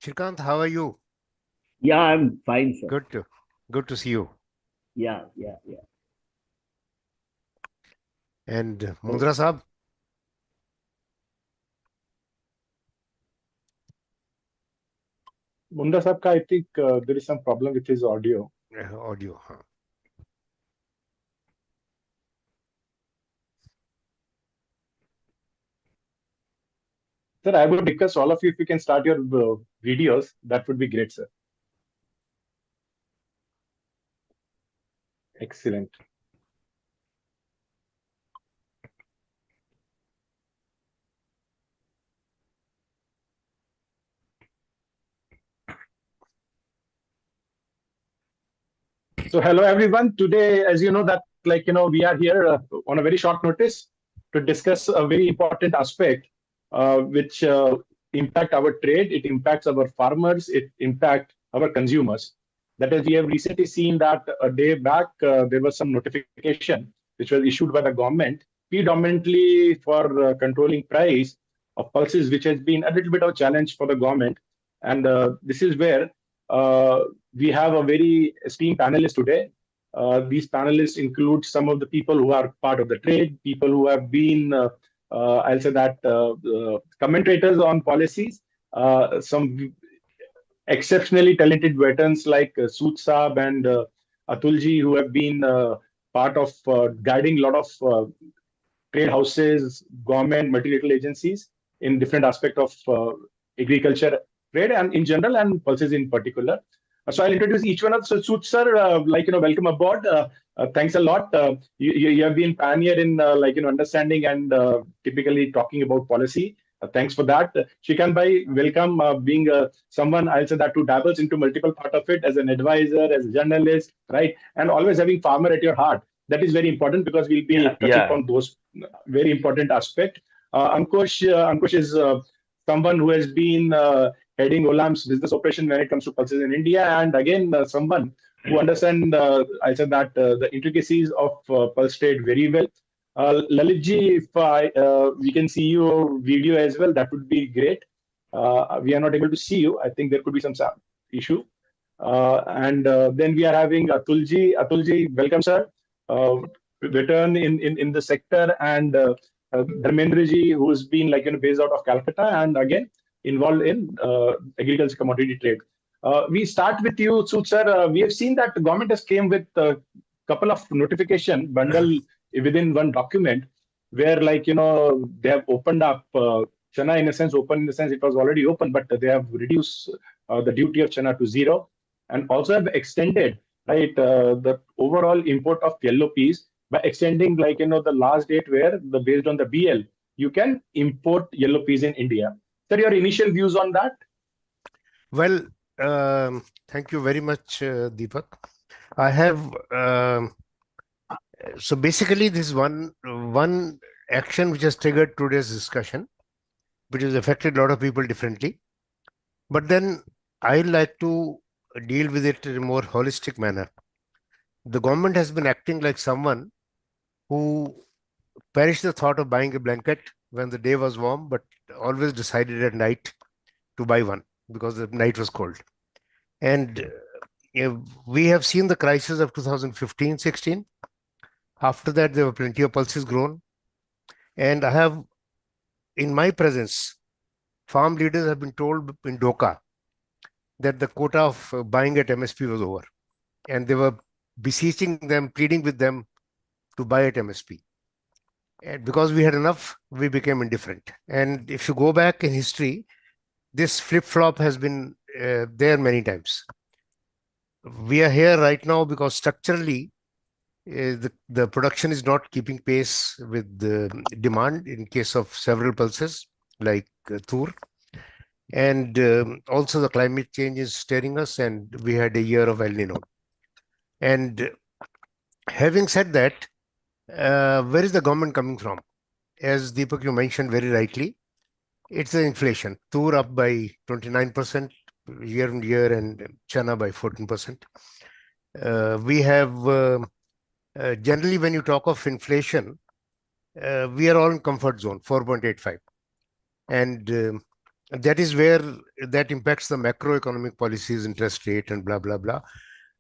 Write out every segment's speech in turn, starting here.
Shrikant, how are you? Yeah, I'm fine, sir. Good to see you. Yeah. And So, Mundhra Sahab, Mundhra Sahab ka, I think there is some problem with his audio. audio. Huh? Sir, I would request all of you if you can start your videos, that would be great, sir. Excellent. So, hello everyone. Today, as you know, that we are here on a very short notice to discuss a very important aspect, which impact our trade. It impacts our farmers. It impacts our consumers. That is, we have recently seen that a day back there was some notification which was issued by the government, predominantly for controlling price of pulses, which has been a little bit of a challenge for the government. And this is where uh, we have a very esteemed panelist today. These panelists include some of the people who are part of the trade, people who have been, I'll say that, commentators on policies, some exceptionally talented veterans like Sood Saab and Atulji, who have been part of guiding a lot of trade houses, government, multilateral agencies in different aspects of agriculture trade and in general and pulses in particular. So I'll introduce each one of so Sood sir, welcome aboard. Thanks a lot. You have been pioneer in understanding and typically talking about policy. Thanks for that. Shrikant bhai, welcome. Being someone, I'll say that who dabbles into multiple part of it as an advisor, as a journalist, right? And always having farmer at your heart. That is very important because we'll be touching yeah. upon those very important aspect. Ankush is someone who has been heading Olam's business operation when it comes to pulses in India, and again someone who understands I said that the intricacies of pulse trade very well. Lalit ji, if we can see your video as well, that would be great. We are not able to see you. I think there could be some sound issue. And then we are having Atulji. Atulji, welcome, sir. Uh, Veteran in the sector, and Dharmendraji, who's been based out of Calcutta, and again involved in agriculture commodity trade. We start with you, Sood sir. We have seen that the government has came with a couple of notification bundle within one document, where they have opened up China in a sense, open in the sense it was already open, but they have reduced the duty of China to zero, and also have extended the overall import of yellow peas by extending the last date where the based on the BL you can import yellow peas in India. Sir, your initial views on that? Well, thank you very much, Deepak. I have so basically this one action which has triggered today's discussion, which has affected a lot of people differently. But then I like to deal with it in a more holistic manner. The government has been acting like someone who perished the thought of buying a blanket when the day was warm, but always decided at night to buy one because the night was cold. And we have seen the crisis of 2015-16. After that, there were plenty of pulses grown. And I have, in my presence, farm leaders have been told in Doka that the quota of buying at MSP was over. And they were beseeching them, pleading with them to buy at MSP. And because we had enough, we became indifferent. And if you go back in history, this flip-flop has been there many times. We are here right now because structurally, the production is not keeping pace with the demand in case of several pulses like Tur. And also the climate change is staring us, and we had a year of El Nino. And having said that, where is the government coming from? As Deepak, you mentioned very rightly, it's the inflation. Tur up by 29% year on year, and China by 14%. We have generally, when you talk of inflation, we are all in comfort zone, 4.85. And that is where that impacts the macroeconomic policies, interest rate, and blah blah blah.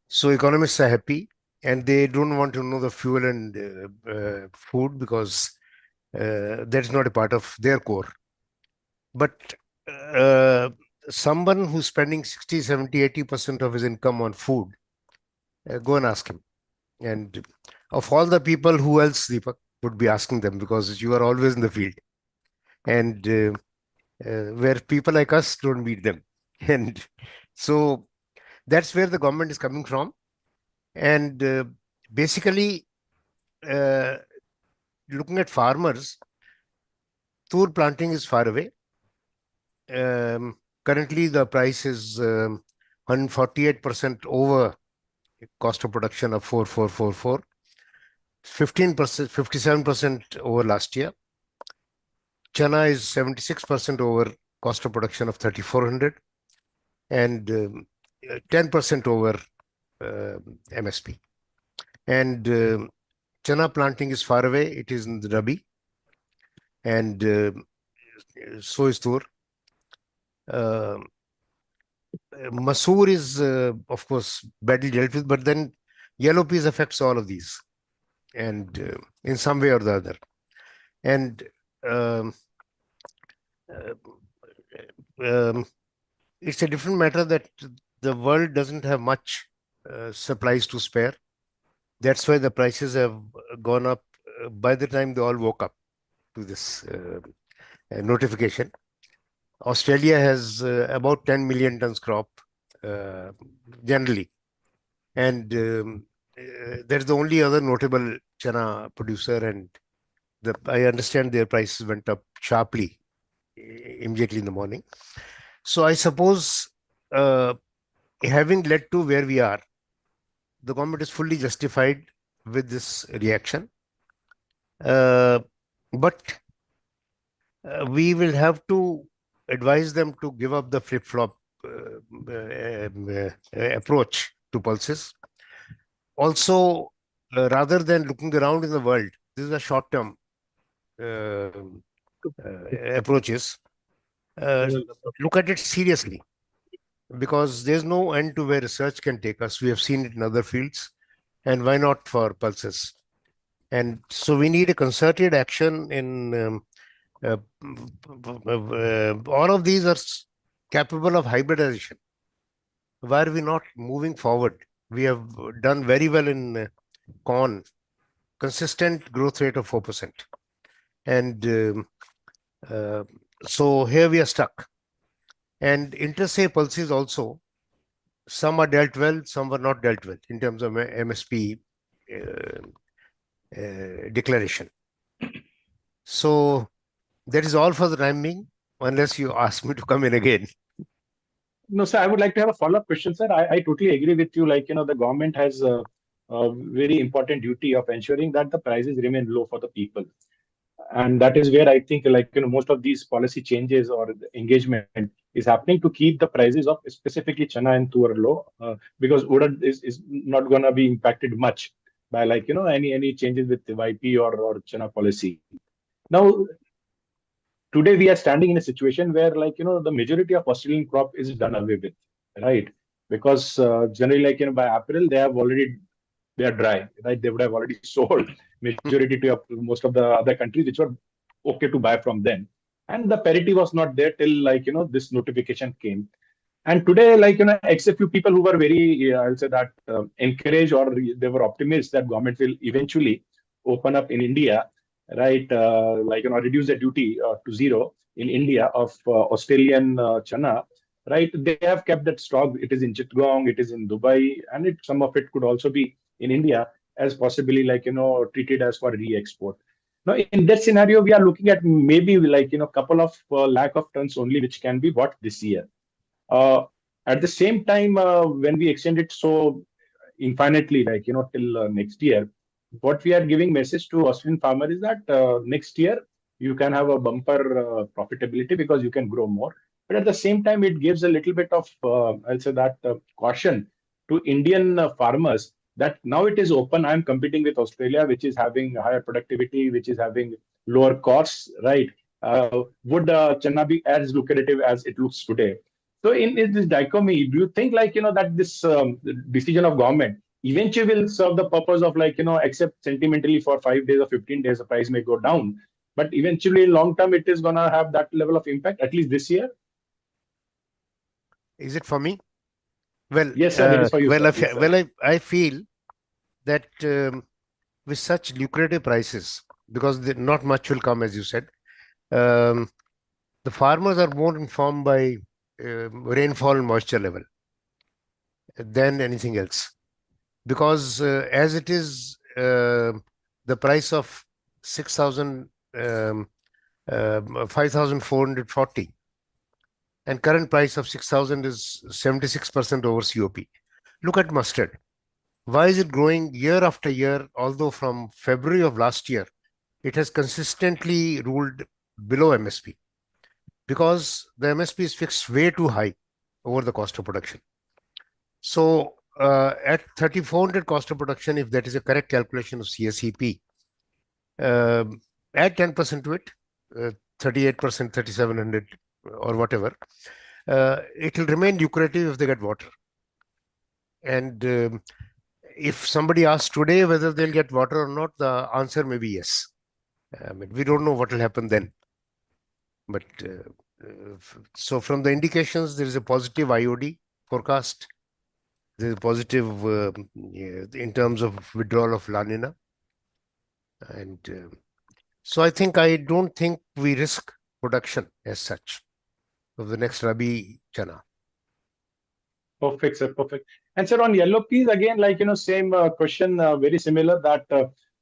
So economists are happy, and they don't want to know the fuel and food because that's not a part of their core. But uh, someone who's spending 60, 70, 80% of his income on food, go and ask him. And of all the people, who else, Deepak, would be asking them, because you are always in the field, and where people like us don't meet them. And so that's where the government is coming from. And basically, uh, looking at farmers, tur planting is far away. Currently, the price is 148% over cost of production of 4444, 15%, 57% over last year. Chana is 76% over cost of production of 3400, and 10% over MSP. And chana planting is far away. It is in the Rabi, and so is tur. Masoor is, of course, badly dealt with, but then yellow peas affects all of these, and in some way or the other. And um, uh, um, it's a different matter that the world doesn't have much supplies to spare. That's why the prices have gone up by the time they all woke up to this notification. Australia has about 10 million tons crop uh, generally. And that's the only other notable chana producer. And I understand their prices went up sharply immediately in the morning. So I suppose, having led to where we are, the government is fully justified with this reaction. But we will have to advise them to give up the flip-flop approach to pulses. Also, rather than looking around in the world, this is a short-term uh, approaches. Look at it seriously, because there's no end to where research can take us. We have seen it in other fields, and why not for pulses? And so we need a concerted action in all of these are capable of hybridization. Why are we not moving forward? We have done very well in corn, consistent growth rate of 4%. And uh, so here we are stuck. And interstate pulses also, some are dealt well, some were not dealt well in terms of MSP declaration. So that is all for the time being, unless you ask me to come in again. No, sir, I would like to have a follow-up question, sir. I totally agree with you. Like, the government has a very important duty of ensuring that the prices remain low for the people. And that is where I think, like, most of these policy changes or the engagement is happening to keep the prices of specifically chana and tur low, because urad is not going to be impacted much by, like, any changes with the YP or chana policy. Now, today we are standing in a situation where, like, the majority of Australian crop is done away with, right? Because generally, like, by April they are dry, right? They would have already sold majority to most of the other countries which were okay to buy from them, and the parity was not there till, like, this notification came. And today, like, except few people who were very, I'll say that, encouraged, or they were optimists that government will eventually open up in India, right? Like, reduce the duty to zero in India of Australian chana, right? They have kept that stock. It is in Chittagong, it is in Dubai, and some of it could also be in India as possibly, like, treated as for re-export. Now, in that scenario, we are looking at maybe, like, couple of lakh of tons only, which can be bought this year. Uh, at the same time, when we extend it so infinitely, like, till next year, what we are giving message to Australian farmer is that next year you can have a bumper profitability because you can grow more. But at the same time, it gives a little bit of, I'll say that, caution to Indian farmers that now it is open. I'm competing with Australia, which is having higher productivity, which is having lower costs, right? would Channa be as lucrative as it looks today? So in this dichotomy, do you think that this decision of government eventually will serve the purpose of except sentimentally for 5 days or 15 days, the price may go down, but eventually long term it is gonna have that level of impact, at least this year? Is it for me? Well, Yes, sir, it is for you, well, sir. Yes, sir. I feel that with such lucrative prices, because not much will come, as you said, um, the farmers are more informed by rainfall and moisture level than anything else. Because as it is, the price of 6,000, 5,440, and current price of 6,000 is 76% over COP. Look at mustard. Why is it growing year after year, although from February of last year, it has consistently ruled below MSP? Because the MSP is fixed way too high over the cost of production. So at 3,400 cost of production, if that is a correct calculation of CSEP, add 10% to it, 38%, 3,700 or whatever, it will remain lucrative if they get water. And if somebody asks today whether they'll get water or not, the answer may be yes. I mean, we don't know what will happen then. But so from the indications, there is a positive IOD forecast. There is a positive in terms of withdrawal of La Nina. And so I don't think we risk production as such of the next Rabi Chana. Perfect, sir. Perfect. And sir, on yellow peas again, same question, very similar. That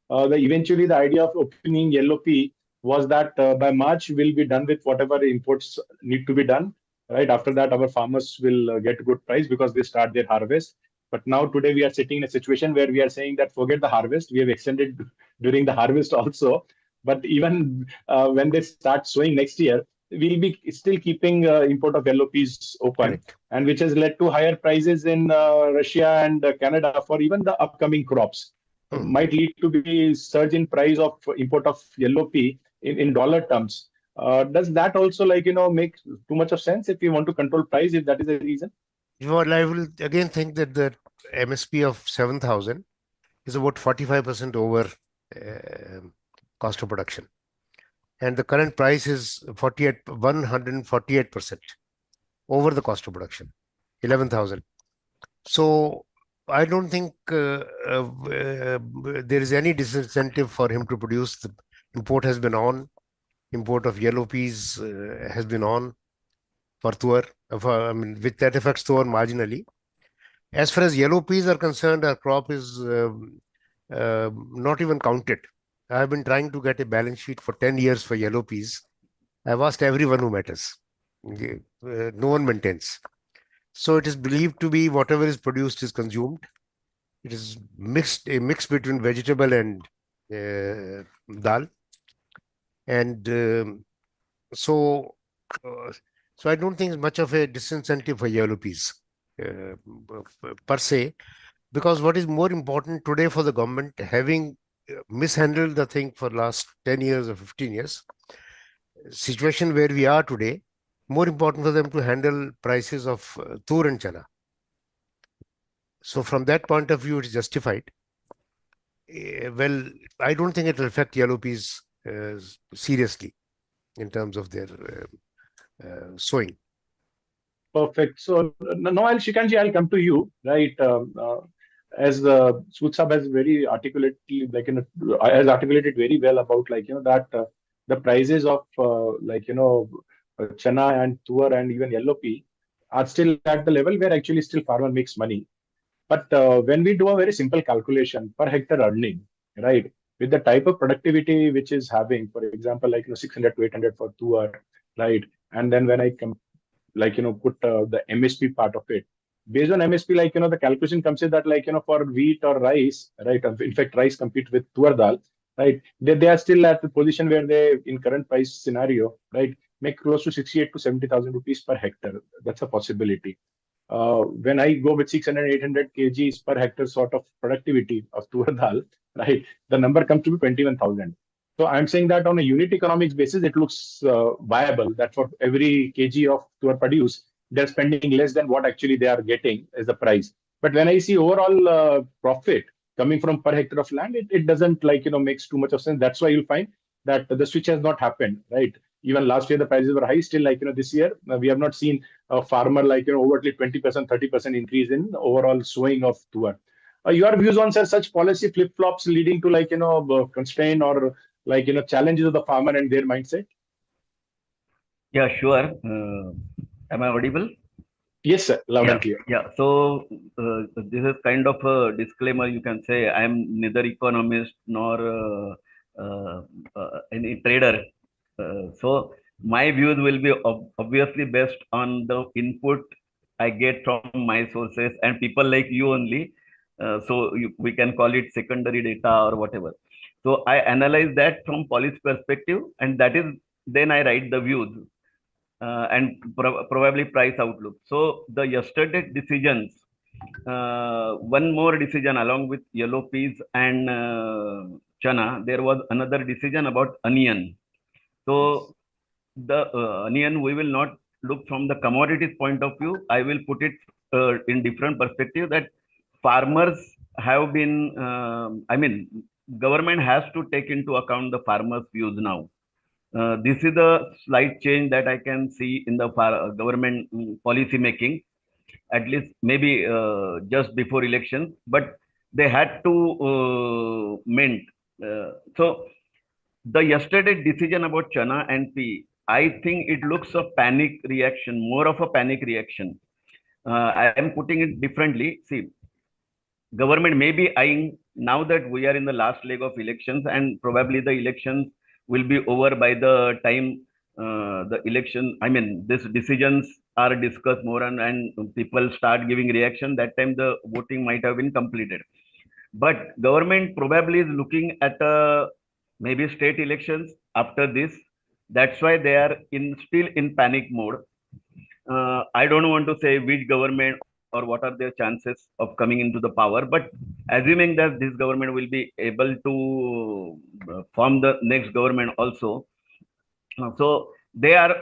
eventually the idea of opening yellow pea was that by March we'll be done with whatever imports need to be done. Right after that, our farmers will get a good price because they start their harvest. But now today we are sitting in a situation where we are saying that forget the harvest. We have extended during the harvest also. But even when they start sowing next year, we'll be still keeping import of yellow peas open. Correct. And which has led to higher prices in Russia and Canada for even the upcoming crops. Might lead to be surge in price of import of yellow pea in dollar terms. Does that also make too much of sense if we want to control price, if that is the reason? Well, I will again think that the MSP of 7,000 is about 45% over cost of production. And the current price is 148% over the cost of production, 11,000. So I don't think there is any disincentive for him to produce. The import has been on. Import of yellow peas has been on for tuar. I mean, with that affects tuar marginally. As far as yellow peas are concerned, our crop is not even counted. I have been trying to get a balance sheet for 10 years for yellow peas. I've asked everyone who matters. No one maintains. So it is believed to be whatever is produced is consumed. It is a mix between vegetable and dal. And so I don't think it's much of a disincentive for yellow peas per se, because what is more important today for the government, having mishandled the thing for last 10 years or 15 years, situation where we are today, more important for them to handle prices of tur and chana. So from that point of view, it's justified. Well, I don't think it will affect yellow peas seriously in terms of their sowing. Perfect. So now, Shrikantji, I'll come to you, right? As the Sood Sahab has very articulately, has articulated very well about, that the prices of, chana and tuar and even yellow pea are still at the level where actually still farmer makes money. But when we do a very simple calculation per hectare earning, right, with the type of productivity which is having, for example, 600 to 800 for tuar, right, and then when I put the MSP part of it. Based on MSP, the calculation comes in that, for wheat or rice, right? In fact, rice compete with tuar dal, right? They are still at the position where they, in current price scenario, right, make close to 68 to 70,000 rupees per hectare. That's a possibility. When I go with 600, 800 kgs per hectare sort of productivity of tuar dal, right, the number comes to be 21,000. So I'm saying that on a unit economics basis, it looks viable that for every kg of tuar produce, they're spending less than what actually they are getting as the price. But when I see overall profit coming from per hectare of land, it doesn't makes too much of sense. That's why you'll find that the switch has not happened, right? Even last year the prices were high. Still, this year we have not seen a farmer overtly 20%, 30% increase in overall sowing of tuar. Your views on sir, such policy flip flops leading to constraint or challenges of the farmer and their mindset? Yeah, sure. Am I audible? Yes, sir. Loud Yeah, and clear. yeah. So this is kind of a disclaimer. You can say I'm neither economist nor any trader. So my views will be obviously based on the input I get from my sources and people like you only. We can call it secondary data or whatever. So I analyze that from policy perspective, and that is then I write the views and probably price outlook. So the yesterday decisions, one more decision along with yellow peas and chana, there was another decision about onion. Yes. So the onion, we will not look from the commodities point of view. I will put it in different perspective that farmers have been, government has to take into account the farmers' views now. This is a slight change that I can see in the government policy making, at least maybe just before elections, but they had to mend. So the yesterday decision about chana and pea, I think it looks a panic reaction, more of a panic reaction. I am putting it differently. See, government may be eyeing now that we are in the last leg of elections and probably the elections will be over by the time the election, these decisions are discussed more and people start giving reaction. That time the voting might have been completed. But government probably is looking at maybe state elections after this. That's why they are still in panic mode. I don't want to say which government or what are their chances of coming into the power, but assuming that this government will be able to form the next government also, so they are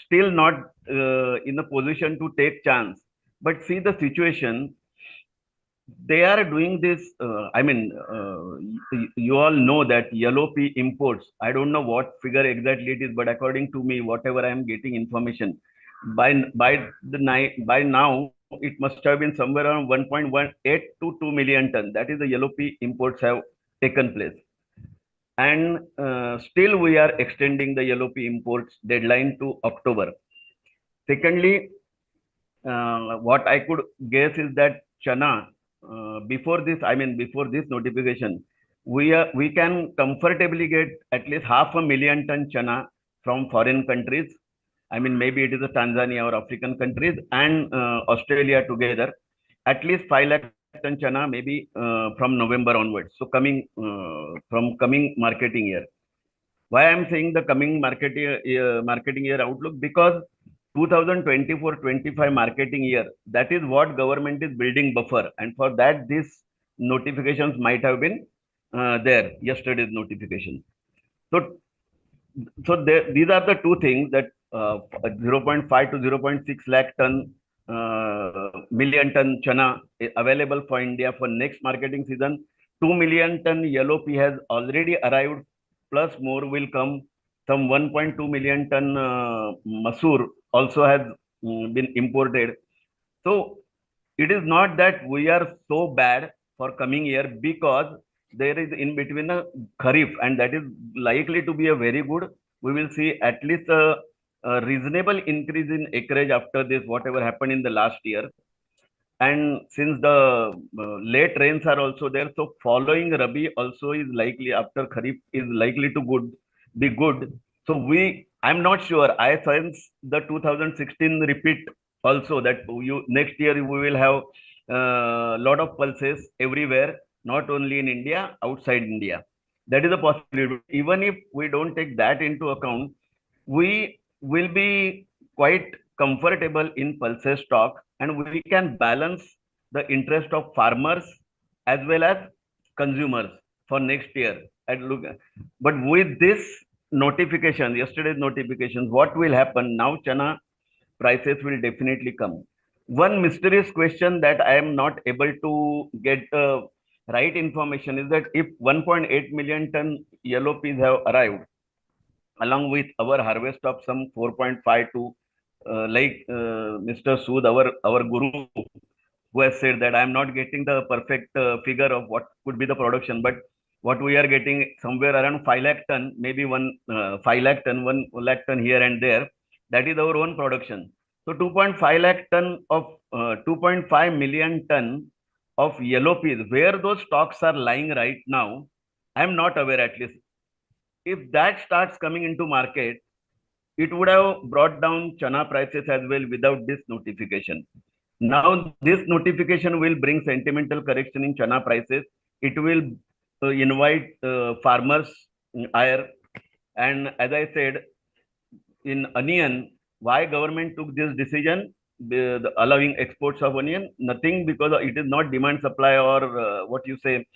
still not in a position to take chance. But see the situation, they are doing this. You all know that yellow pea imports. I don't know what figure exactly it is, but according to me, whatever I am getting information, by now it must have been somewhere around 1.18 to 2 million ton. That is the yellow pea imports have taken place, and still we are extending the yellow pea imports deadline to October. Secondly, what I could guess is that chana, before this notification, we can comfortably get at least 500,000 ton chana from foreign countries. Maybe it is a Tanzania or African countries and Australia together. At least 5 lakh ton chana maybe from November onwards. So from coming marketing year. Why I'm saying the coming marketing year outlook? Because 2024-25 marketing year, that is what government is building buffer, and for that these notifications might have been there, yesterday's notification. These are the two things that 0.5 to 0.6 lakh ton million ton chana available for India for next marketing season. 2 million ton yellow pea has already arrived, plus more will come. Some 1.2 million ton masoor also has been imported. So it is not that we are so bad for coming year, because there is in between a kharif, and that is likely to be a very good. We will see at least a reasonable increase in acreage after this, whatever happened in the last year. And since the late rains are also there, so following Rabi also is likely after Kharif is likely to be good. So I'm not sure. I sense the 2016 repeat also, that next year we will have a lot of pulses everywhere, not only in India, outside India. That is a possibility. Even if we don't take that into account, we will be quite comfortable in pulses stock, and we can balance the interest of farmers as well as consumers for next year. and look. But with this notification, yesterday's notifications, what will happen now? Chana prices will definitely come. One mysterious question that I am not able to get right information is that if 1.8 million ton yellow peas have arrived, along with our harvest of some 4.5 to Mr. Sood, our guru, who has said that I am not getting the perfect figure of what could be the production, but what we are getting somewhere around 5 lakh ton, maybe 5 lakh ton, 1 lakh ton here and there. That is our own production. So 2.5 lakh ton of 2.5 million ton of yellow peas, where those stocks are lying right now, I am not aware at least. If that starts coming into market, it would have brought down chana prices as well without this notification. Now, this notification will bring sentimental correction in chana prices. It will invite farmers ire. And as I said, in onion, why government took this decision, allowing exports of onion? Nothing, because it is not demand supply or what you say,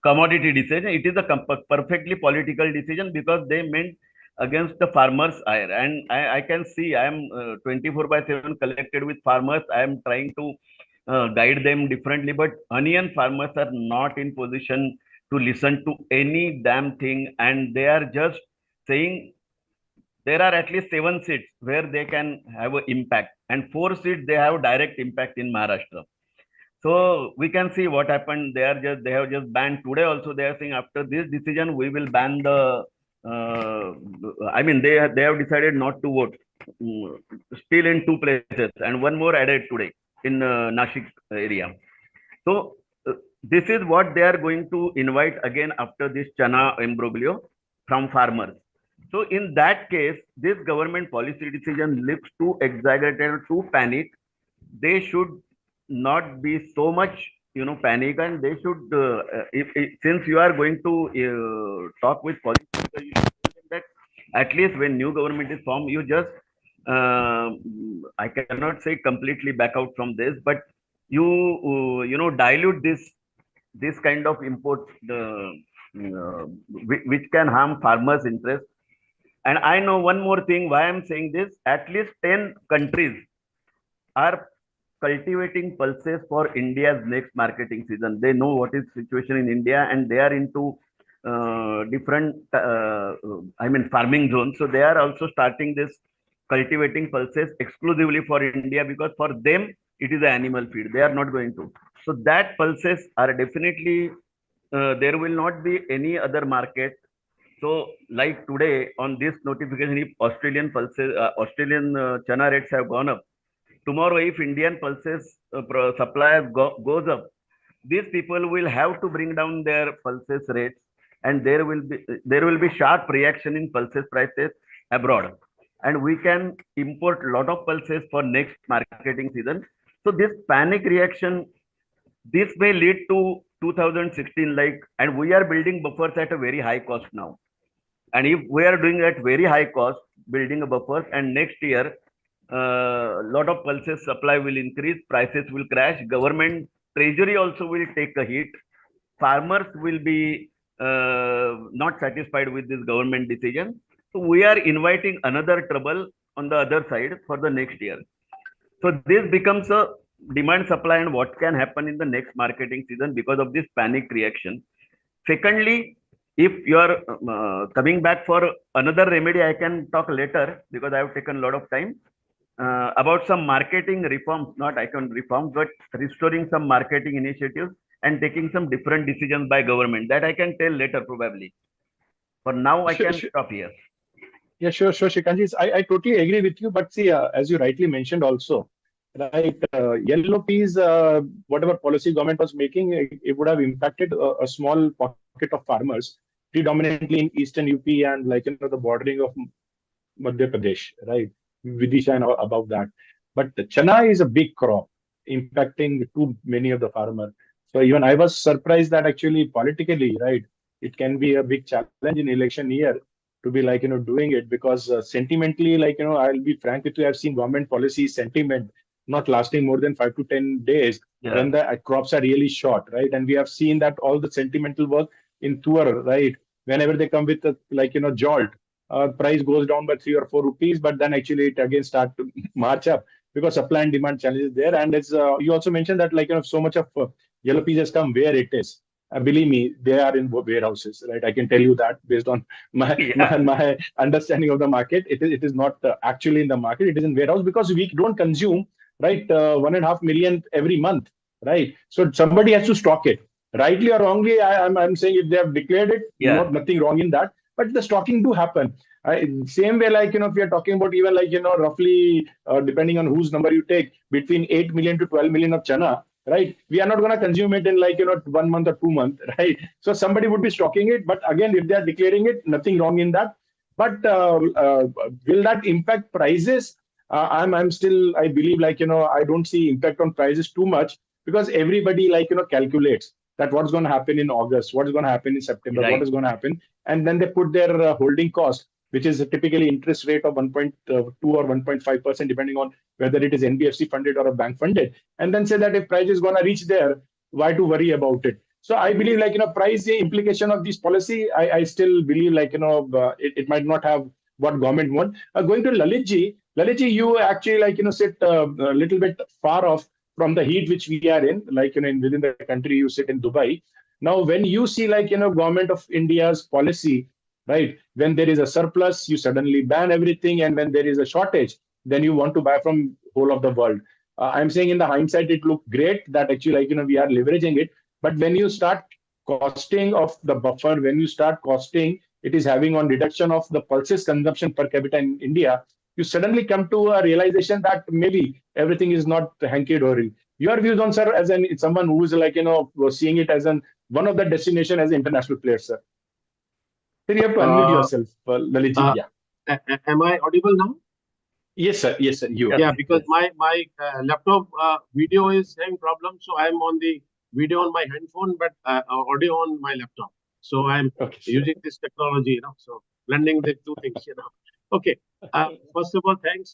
commodity decision. It is a perfectly political decision because they meant against the farmers ire. And I can see I am 24/7 connected with farmers. I am trying to guide them differently, but onion farmers are not in position to listen to any damn thing, and they are just saying there are at least 7 seats where they can have an impact, and 4 seats they have direct impact in Maharashtra. So we can see what happened. They have just banned today. Also, they are saying after this decision we will ban the. They have decided not to vote. Still in 2 places, and one more added today in Nashik area. So this is what they are going to invite again after this chana imbroglio from farmers. So in that case, this government policy decision looks too exaggerated, too panic. They should not be so much, panic, and they should, since you are going to talk with policymakers, you should tell them that at least when new government is formed, you just, I cannot say completely back out from this, but you dilute this kind of import, which can harm farmers' interest. And I know one more thing why I'm saying this. At least 10 countries are cultivating pulses for India's next marketing season. They know what is situation in India, and they are into different, farming zones. So they are also starting this cultivating pulses exclusively for India, because for them it is an animal feed. They are not going to. So that pulses are definitely, there will not be any other market. So like today on this notification, if Australian pulses, Australian chana rates have gone up, tomorrow if Indian pulses supply goes up, these people will have to bring down their pulses rates, and there will be sharp reaction in pulses prices abroad, and we can import a lot of pulses for next marketing season. So this panic reaction, this may lead to 2016 and we are building buffers at a very high cost now. And if we are doing at very high cost, building a buffers, and next year lot of pulses supply will increase, prices will crash, government treasury also will take a hit, farmers will be not satisfied with this government decision. So we are inviting another trouble on the other side for the next year. So this becomes a demand supply and what can happen in the next marketing season because of this panic reaction. Secondly, if you are coming back for another remedy, I can talk later because I have taken a lot of time about some marketing reforms, not icon reforms, but restoring some marketing initiatives and taking some different decisions by government. That I can tell later probably. For now, I can stop here. Yeah, sure, Shrikant. I totally agree with you. But see, as you rightly mentioned also, right, yellow peas, whatever policy government was making, it would have impacted a small pocket of farmers, predominantly in eastern UP and the bordering of Madhya Pradesh, right, Vidisha and above that. But the chana is a big crop, impacting too many of the farmers. So even I was surprised that actually politically, right, it can be a big challenge in election year to be doing it, because sentimentally, I'll be frank with you, I've seen government policy sentiment not lasting more than 5 to 10 days, Yeah. when the crops are really short, right? And we have seen that all the sentimental work in Tuar, right? Whenever they come with a, jolt, price goes down by 3 or 4 rupees, but then actually it again start to march up because supply and demand challenges there. And it's you also mentioned that so much of yellow peas has come where it is. Believe me, they are in warehouses, right? I can tell you that based on my Yeah. my understanding of the market. It is not actually in the market. It is in warehouse because we don't consume, right, 1.5 million every month, right? So somebody has to stock it, rightly or wrongly. I'm saying if they have declared it, Yeah. nothing wrong in that, but the stocking do happen. Same way, if we are talking about even roughly, depending on whose number you take, between 8 million to 12 million of chana, right? We are not going to consume it in 1 month or 2 months, right? So somebody would be stocking it, but again, if they are declaring it, nothing wrong in that. But will that impact prices? I'm still, I believe, I don't see impact on prices too much because everybody calculates that what's going to happen in August, what is going to happen in September, what Right. is going to happen, and then they put their holding cost, which is a typically interest rate of 1.2 or 1.5%, depending on whether it is NBFC funded or a bank funded, and then say that if price is going to reach there, why to worry about it? So I believe, price implication of this policy, I still believe, it might not have what government want. Going to Lalitji, you actually, sit a little bit far off from the heat which we are in, within the country, you sit in Dubai. Now, when you see, government of India's policy, right, when there is a surplus, you suddenly ban everything, and when there is a shortage, then you want to buy from whole of the world. I'm saying in the hindsight, it looked great that actually, we are leveraging it. But when you start costing of the buffer, when you start costing, it is having on reduction of the pulses consumption per capita in India, you suddenly come to a realization that maybe everything is not hanky dory. Your views on, sir, as someone who is seeing it as one of the destination as an international player, sir. Then you have to unmute Uh, yourself, Lalitji. uh, Yeah. am I audible now? Yes, sir. Yes, sir. You are. Yeah, because Yes. my laptop video is having problems, so I'm on the video on my handphone, but audio on my laptop. So I'm Okay, sir. using this technology, so blending the two things. Okay. First of all, thanks,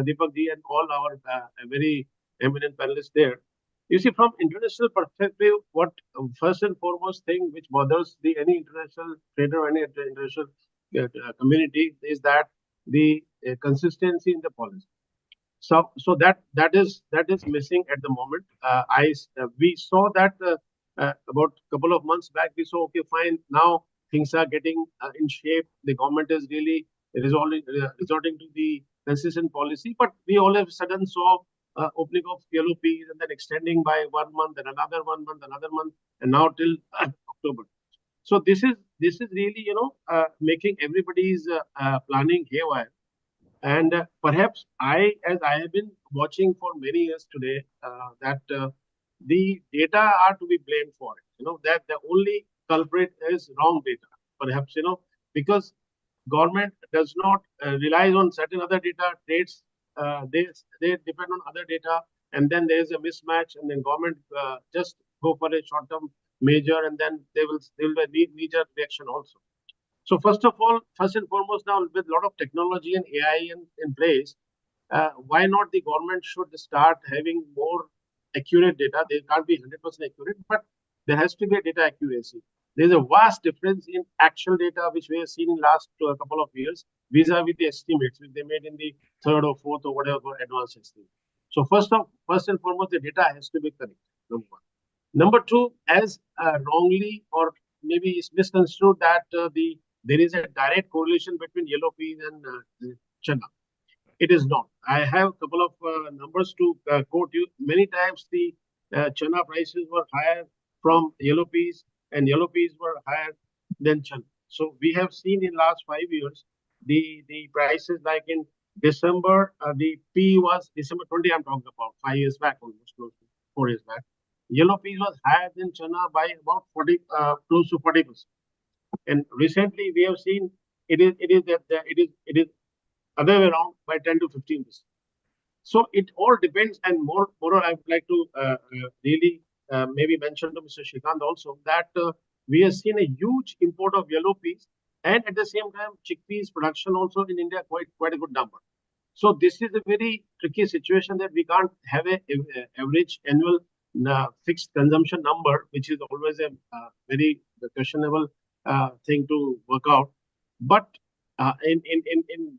Deepak ji, and all our very eminent panelists there. You see, from international perspective, what first and foremost thing which bothers any international trader or any international community is that the consistency in the policy. So that is missing at the moment. We saw that about a couple of months back. We saw, okay, fine, now things are getting in shape. The government is really resorting to the consistent policy, but we all of a sudden saw opening of yellow peas and then extending by 1 month and another 1 month, another month, and now till October. So this is really making everybody's planning haywire. And perhaps as I have been watching for many years today, that the data are to be blamed for it. That the only culprit is wrong data. Perhaps, because government does not rely on certain other data, trades, they depend on other data, and then there is a mismatch, and then government just go for a short-term measure, and then they will be knee-jerk reaction also. So first and foremost, now with a lot of technology and AI in place, why not the government should start having more accurate data? They can't be 100% accurate, but there has to be a data accuracy. There's a vast difference in actual data which we have seen in last couple of years vis-a-vis the estimates which they made in the third or fourth or whatever advanced estimate. So first and foremost, the data has to be correct. Number one. Number two, as wrongly or maybe it's misconstrued that there is a direct correlation between yellow peas and chana. It is not. I have a couple of numbers to quote you. Many times the chana prices were higher from yellow peas, and yellow peas were higher than chana. So we have seen in last 5 years the prices like in December, the pea was December 20. I'm talking about 5 years back, almost close to 4 years back. Yellow peas was higher than chana by about 40, close to 40%. And recently we have seen it is other way around by 10 to 15%. So it all depends, and more I would like to really maybe mention to Mr. Shrikant also that we have seen a huge import of yellow peas, and at the same time chickpeas production also in India quite a good number. So this is a very tricky situation that we can't have a average annual fixed consumption number, which is always a very questionable thing to work out. But in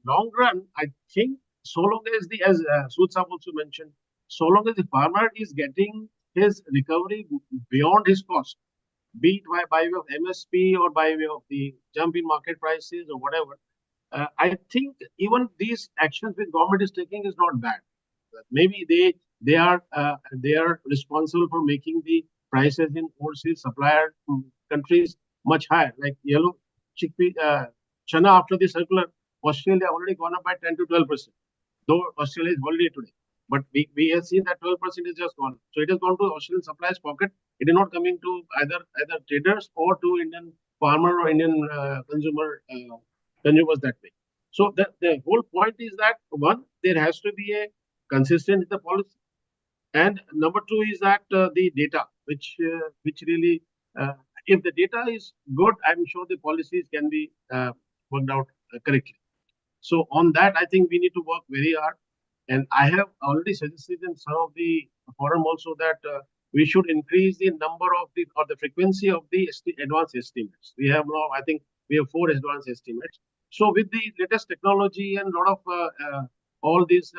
long run, I think so long as as Sood Saab also mentioned, so long as the farmer is getting his recovery beyond his cost, be it by way of MSP or by way of the jump in market prices or whatever, I think even these actions which government is taking is not bad. Maybe they are responsible for making the prices in overseas supplier countries much higher. Like yellow chickpea, chana after the circular, Australia already gone up by 10 to 12%. Though Australia is holiday today, but we have seen that 12% is just gone. So it has gone to Australian suppliers' pocket. It is not coming to either traders or to Indian farmer or Indian consumers that way. So the whole point is that one, there has to be a consistent in the policy, and number two is that the data, which really, if the data is good, I'm sure the policies can be worked out correctly. So on that, I think we need to work very hard. And I have already suggested in some of the forum also that we should increase the number of the frequency of the advanced estimates. We have now, I think, we have 4 advanced estimates. So with the latest technology and a lot of all these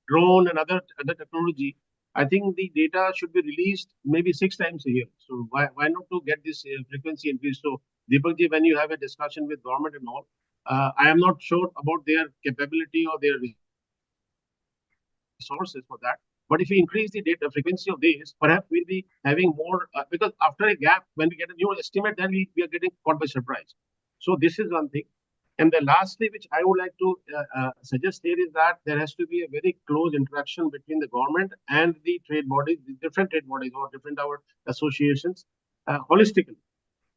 drone and other technology, I think the data should be released maybe 6 times a year. So why not to get this frequency increased? So Deepakji, when you have a discussion with government and all, I am not sure about their capability or their resources for that. But if we increase the data frequency of these, perhaps we'll be having more, because after a gap, when we get a new estimate, then we are getting caught by surprise. So this is one thing. And the lastly, which I would like to suggest here is that there has to be a very close interaction between the government and the trade bodies, the different trade bodies or different our associations, holistically,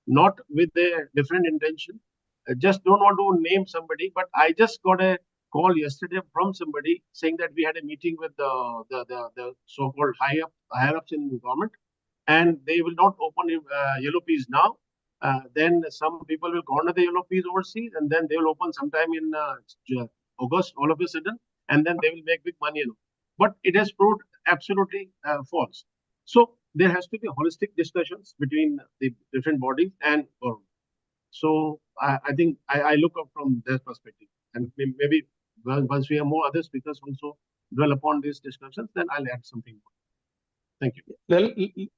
not with a different intention. I just don't want to name somebody, but I just got a call yesterday from somebody saying that we had a meeting with the so-called higher ups in government, and they will not open yellow peas now. Then some people will corner the yellow peas overseas, and then they will open sometime in August, all of a sudden, and then they will make big money. But it has proved absolutely false. So there has to be holistic discussions between the different bodies and government. So I think I look up from their perspective, and maybe once we have more other speakers also dwell upon these discussions, then I'll add something more. Thank you.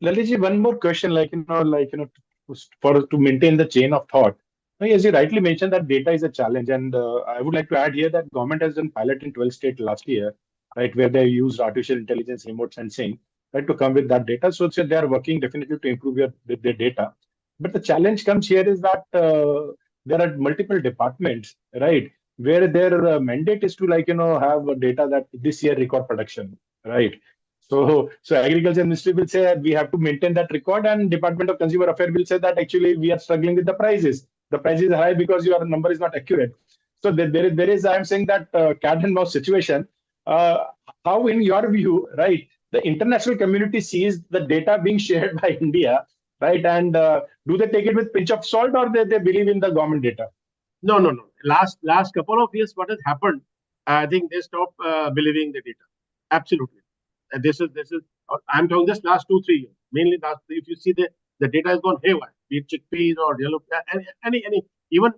Lalitji, one more question, to maintain the chain of thought. As you rightly mentioned, that data is a challenge, and I would like to add here that government has done pilot in 12 states last year, right, where they used artificial intelligence, remote sensing, right, to come with that data. So they are working definitely to improve their data. But the challenge comes here is that there are multiple departments, right, where their mandate is to have data that this year record production, right? So Agriculture Ministry will say that we have to maintain that record, and Department of Consumer Affairs will say that actually we are struggling with the prices. The price is high because your number is not accurate. So there is I am saying that cat and mouse situation. How, in your view, right, the international community sees the data being shared by India, right, and do they take it with pinch of salt, or they believe in the government data? No. Last couple of years, what has happened? I think they stopped believing the data. Absolutely. This is. I'm talking just last 2-3 years. Mainly last. If you see the data has gone haywire. Be it chickpeas or yellow, any even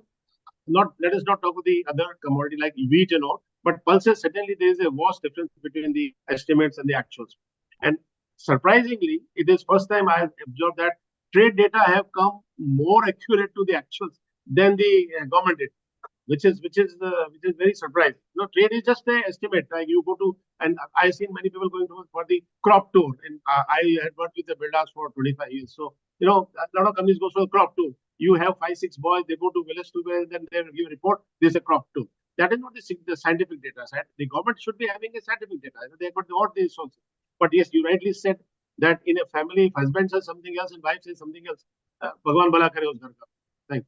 not. Let us not talk about the other commodity like wheat and all. But pulses, certainly there is a vast difference between the estimates and the actuals. And surprisingly, it is first time I have observed that trade data have come more accurate to the actuals than the government data, which is very surprising. Trade is just an estimate. Like you go to, and I've seen many people going to for the crop tour, and I had worked with the builders for 25 years. So a lot of companies go for a crop tour. You have 5-6 boys, they go to village to village, then they give a report. There's a crop tour. That is not the scientific data. The government should be having a scientific data. They got all these sources. But yes, you rightly said that in a family, if husband says something else and wife says something else, Bhagwan bala kare us ghar ka. Thank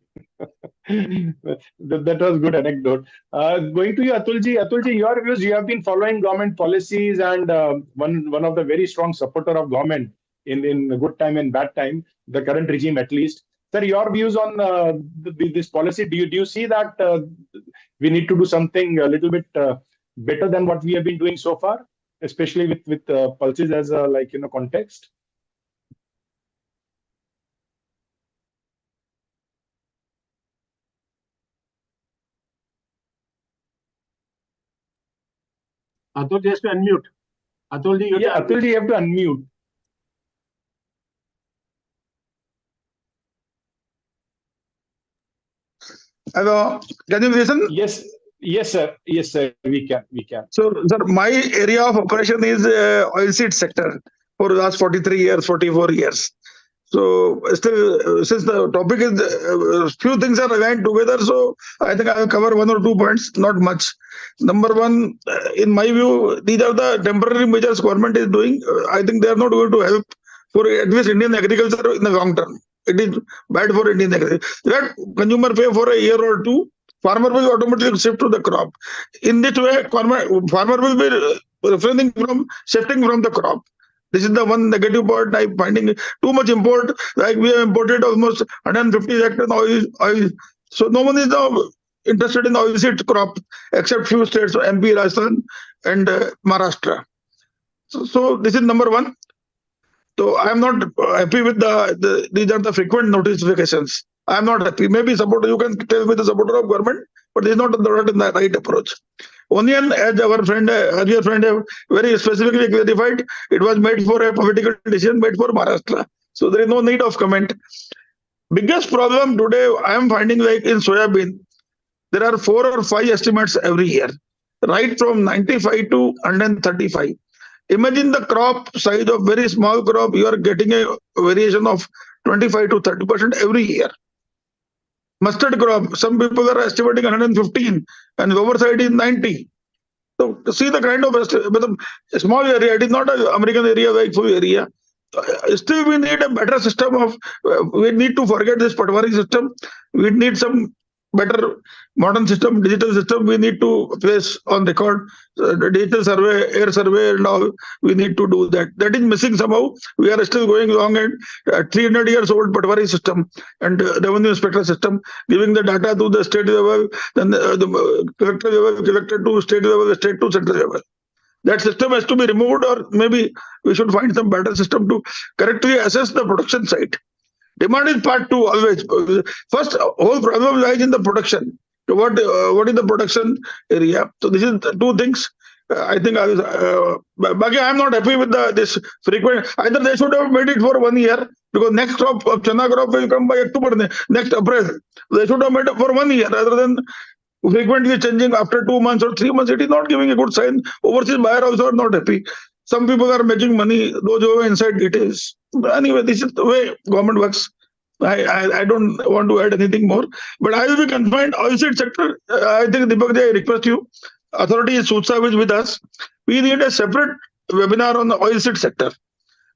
you. That was good anecdote. Going to you, Atulji. Atulji, your views. You have been following government policies, and one of the very strong supporter of government in good time and bad time, the current regime at least. Sir, your views on this policy. Do you see that we need to do something a little bit better than what we have been doing so far? especially with pulses as a context? Atul, just to unmute. Atul, you Yeah, Atul, you have to unmute. Hello, can you listen? Yes, yes, sir. Yes, sir. We can. So, sir, my area of operation is oilseed sector for the last 43 years, 44 years. So, still, since the topic is few things are aligned together, so I think I will cover one or two points, not much. Number one, in my view, these are the temporary measures government is doing. I think they are not going to help for at least Indian agriculture in the long term. It is bad for Indian agriculture. Let consumer pay for a year or two. Farmer will automatically shift to the crop. In this way, farmer will be refraining from shifting from the crop. This is the one negative part I'm finding too much import. Like we have imported almost 150 hectares oil. So no one is now interested in oilseed crop except few states, MP, Rajasthan, and Maharashtra. So this is number one. So I am not happy with these are the frequent notifications. I am not happy. Maybe supporter, you can tell me the supporter of government, but this is not the right approach. Onion, as our friend, earlier friend, have very specifically clarified, it was made for a political decision made for Maharashtra. So there is no need of comment. Biggest problem today I am finding like in soybean, there are 4 or 5 estimates every year, right from 95 to 135. Imagine the crop size of very small crop, you are getting a variation of 25 to 30% every year. Mustard crop, some people are estimating 115 and lower side is 90. So to see the kind of small area, it is not an American area like full area. Still, we need a better system of. We need to forget this Patwari system. We need some better modern system, digital system. We need to place on record the digital survey, air survey, and all. We need to do that. That is missing somehow. We are still going along and 300 years old Patwari system and revenue inspector system, giving the data to the state level, then the collector level, collector to state level, state to central level. That system has to be removed, or maybe we should find some better system to correctly assess the production site. Demand is part two always. First, whole problem lies in the production. So what is the production area? So this is the two things. I think I am not happy with this frequent. Either they should have made it for 1 year because next crop of Chana crop will come by October, next April. They should have made it for 1 year rather than frequently changing after 2 months or 3 months. It is not giving a good sign. Overseas buyer also are not happy. Some people are making money, those who are inside details. Anyway, this is the way government works. I don't want to add anything more, but I will be confined oilseed sector. I think Deepak ji, I request you, authority is Sutsa is with us. We need a separate webinar on the oilseed sector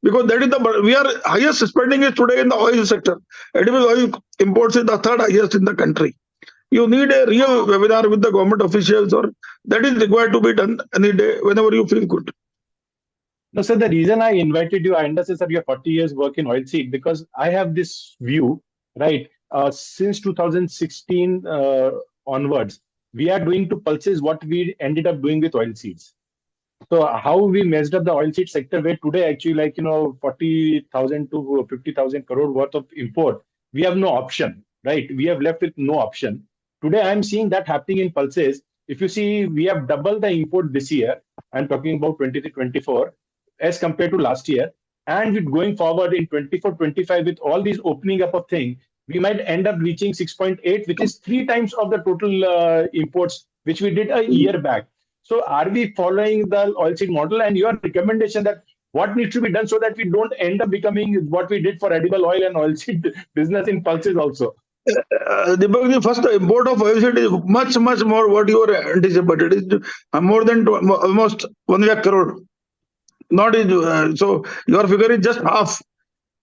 because that is we are highest spending is today in the oil sector. Edible oil imports is the third highest in the country. You need a real webinar with the government officials, or that is required to be done any day whenever you feel good. No, sir, the reason I invited you, I understand, sir, you have 40 years work in oilseed because I have this view, right? Since 2016 onwards, we are doing to pulses what we ended up doing with oilseeds. So how we messed up the oilseed sector, where today actually 40,000 to 50,000 crore worth of import, we have no option, right? We have left with no option. Today, I'm seeing that happening in pulses. If you see, we have doubled the import this year. I'm talking about 23-24 as compared to last year. And with going forward in 24-25 with all these opening up of things, we might end up reaching 6.8, which is 3 times of the total imports, which we did a year back. So are we following the oilseed model, and your recommendation that what needs to be done so that we don't end up becoming what we did for edible oil and oilseed business in pulses also? Deepak, first, the import of oilseed is much more what you are anticipated. It is more than almost 1 lakh crore. Not so your figure is just half.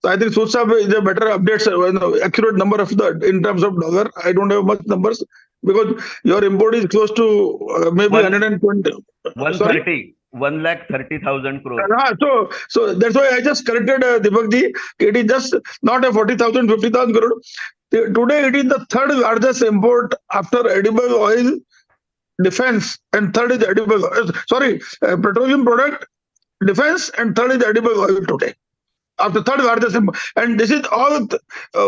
So I think Sutsa is a better updates, accurate number of the in terms of dollar. I don't have much numbers because your import is close to maybe 120. 130. 1,30,000 crore. So that's why I just corrected Deepak ji. It is just not a 40,000, 50,000 crore. Today it is the third largest import after edible oil defense, and third is edible. Petroleum product, defense, and third is edible oil today. After third largest, and this is all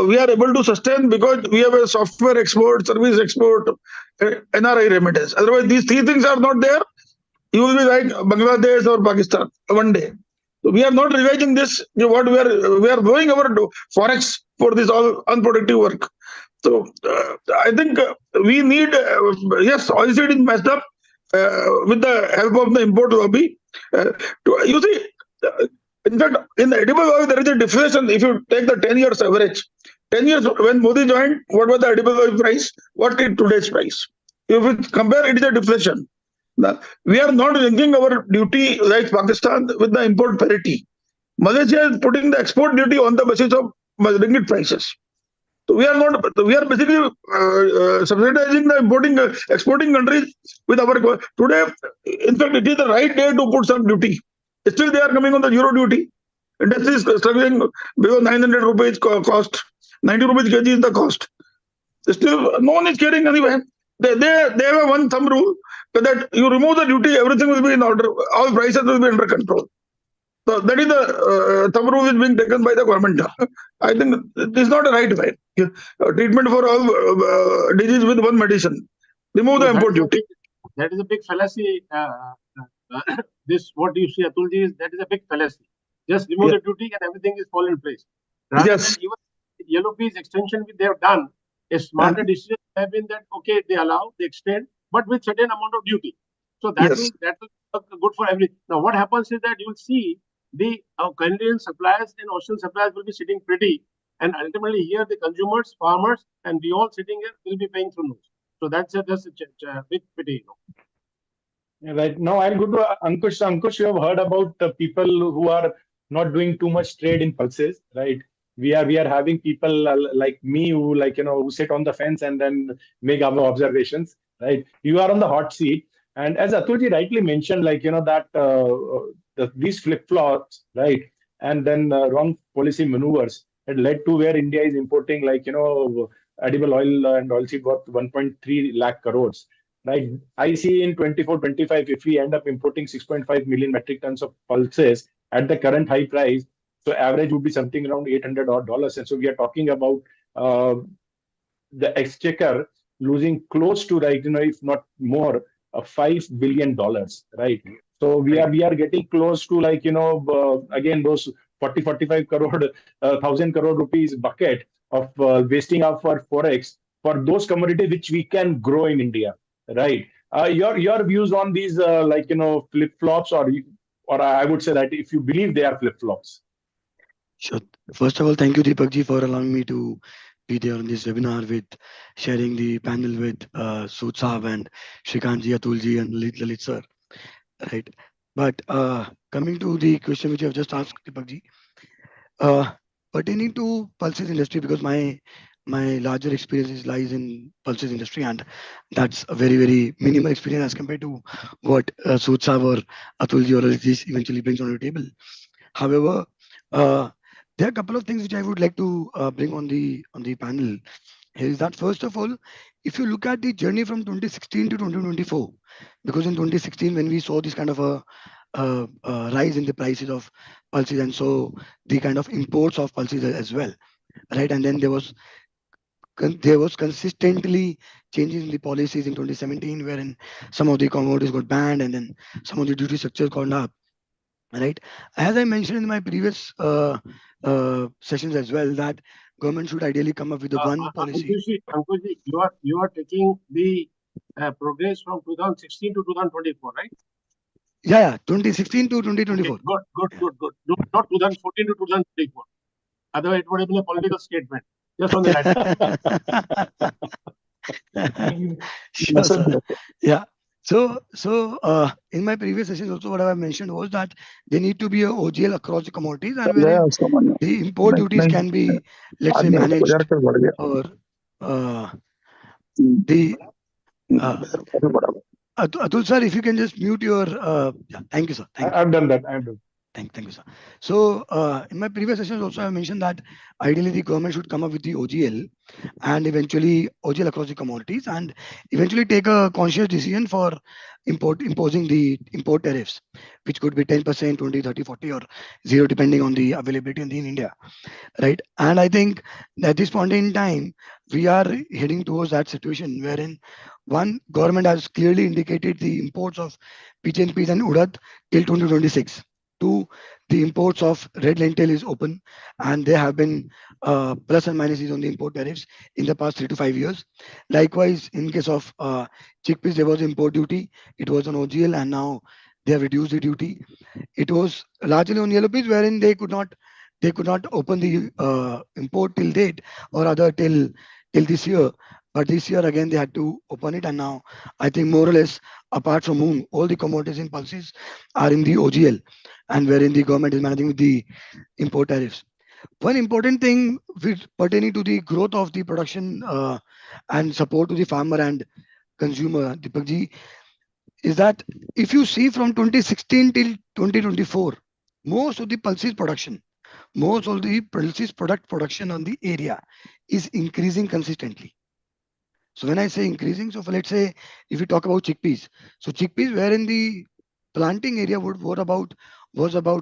we are able to sustain because we have a software export, service export, NRI remittance. Otherwise, these three things are not there. You will be like Bangladesh or Pakistan one day. So we are not revising this. What we are going our forex for this all unproductive work. So I think we need yes, oil seed is messed up with the help of the import lobby. You see, in fact, in edible oil there is a deflation. If you take the 10 years average, 10 years when Modi joined, what was the edible oil price? What is today's price? If we compare, it is a deflation. Now, we are not linking our duty like Pakistan with the import parity. Malaysia is putting the export duty on the basis of ringgit prices. So we are not. We are basically subsidizing the exporting countries with our today. In fact, it is the right day to put some duty. Still, they are coming on the zero duty. Industry is struggling below 900 rupees cost. 90 rupees kg is the cost. Still, no one is caring anyway. They have a one thumb rule that you remove the duty, everything will be in order. All prices will be under control. So that is the thumb rule is being taken by the government. I think it is not a right way. Treatment for all disease with one medicine. Remove the import duty. That is a big fallacy. This what you see, Atulji, is that is a big fallacy. Just remove the duty and everything is fall in place. Rather Yes. than even yellow piece extension which they have done, a smarter decision have been that okay, they allow, they extend, but with certain amount of duty. So that will work good for everything. Now what happens is that you will see the Canadian suppliers and Australian suppliers will be sitting pretty, and ultimately here the consumers, farmers, and we all sitting here will be paying through nose. So that's a big pity. Right. Now I'll go to Ankush. So, Ankush, you have heard about the people who are not doing too much trade in pulses, right? We are having people like me who who sit on the fence and then make our observations, right? You are on the hot seat, and as Atulji rightly mentioned, that these flip-flops, right, and then wrong policy maneuvers had led to where India is importing edible oil and oilseed worth 1.3 lakh crores. Right. I see in 24-25, if we end up importing 6.5 million metric tons of pulses at the current high price, so average would be something around $800 odd. And so we are talking about the exchequer losing close to, if not more, $5 billion, right? So we are getting close to again, those 40-45 crore, 1,000 crore rupees bucket of wasting out for forex for those commodities which we can grow in India. Right. Your views on these, flip flops, or I would say that if you believe they are flip flops. Sure. First of all, thank you, Deepak ji, for allowing me to be there on this webinar with sharing the panel with Sood Saab and Shrikant ji, Atul ji, and Lalit sir. Right. But coming to the question which you have just asked, Deepak ji, pertaining to pulses industry, because my larger experience lies in pulses industry, and that's a very, very minimal experience as compared to what Sood Saab or Atul ji or Lalit eventually brings on the table. However, there are a couple of things which I would like to bring on the panel. Is that first of all, if you look at the journey from 2016 to 2024, because in 2016 when we saw this kind of a rise in the prices of pulses, and so the kind of imports of pulses as well, right? And then there was consistently changes in the policies in 2017, wherein some of the commodities got banned and then some of the duty structures gone up. Right, as I mentioned in my previous sessions as well, that government should ideally come up with one policy. Ankush, you are taking the progress from 2016 to 2024, right? Yeah, 2016 to 2024. Okay, good. Not 2014 to 2024. Otherwise, it would have been a political statement. Just on the Sure, sir. Yeah. So in my previous sessions also, what I mentioned was that there need to be a OGL across the commodities, and where the import duties can be, let's say, managed, or the Atul sir, if you can just mute your. Yeah, thank you, sir. Thank you. I've done that. Thank you, sir. So, in my previous sessions also, I mentioned that ideally the government should come up with the OGL and eventually OGL across the commodities and eventually take a conscious decision for imposing the import tariffs, which could be 10%, 20, 30, 40 or zero depending on the availability in India, right? And I think at this point in time, we are heading towards that situation wherein one government has clearly indicated the imports of peas and urad till 2026. Two, the imports of red lentil is open, and there have been plus and minuses on the import tariffs in the past 3 to 5 years. Likewise, in case of chickpeas, there was import duty. It was on OGL, and now they have reduced the duty. It was largely on yellow peas, wherein they could not open the import till date or other till this year. But this year again they had to open it, and now I think more or less, apart from moon, all the commodities in pulses are in the OGL, and wherein the government is managing with the import tariffs. One important thing which pertaining to the growth of the production and support to the farmer and consumer, Deepakji, is that if you see from 2016 till 2024, most of the pulses production, most of the pulses product production on the area is increasing consistently. So when I say increasing, so for let's say if we talk about chickpeas, so chickpeas wherein the planting area was about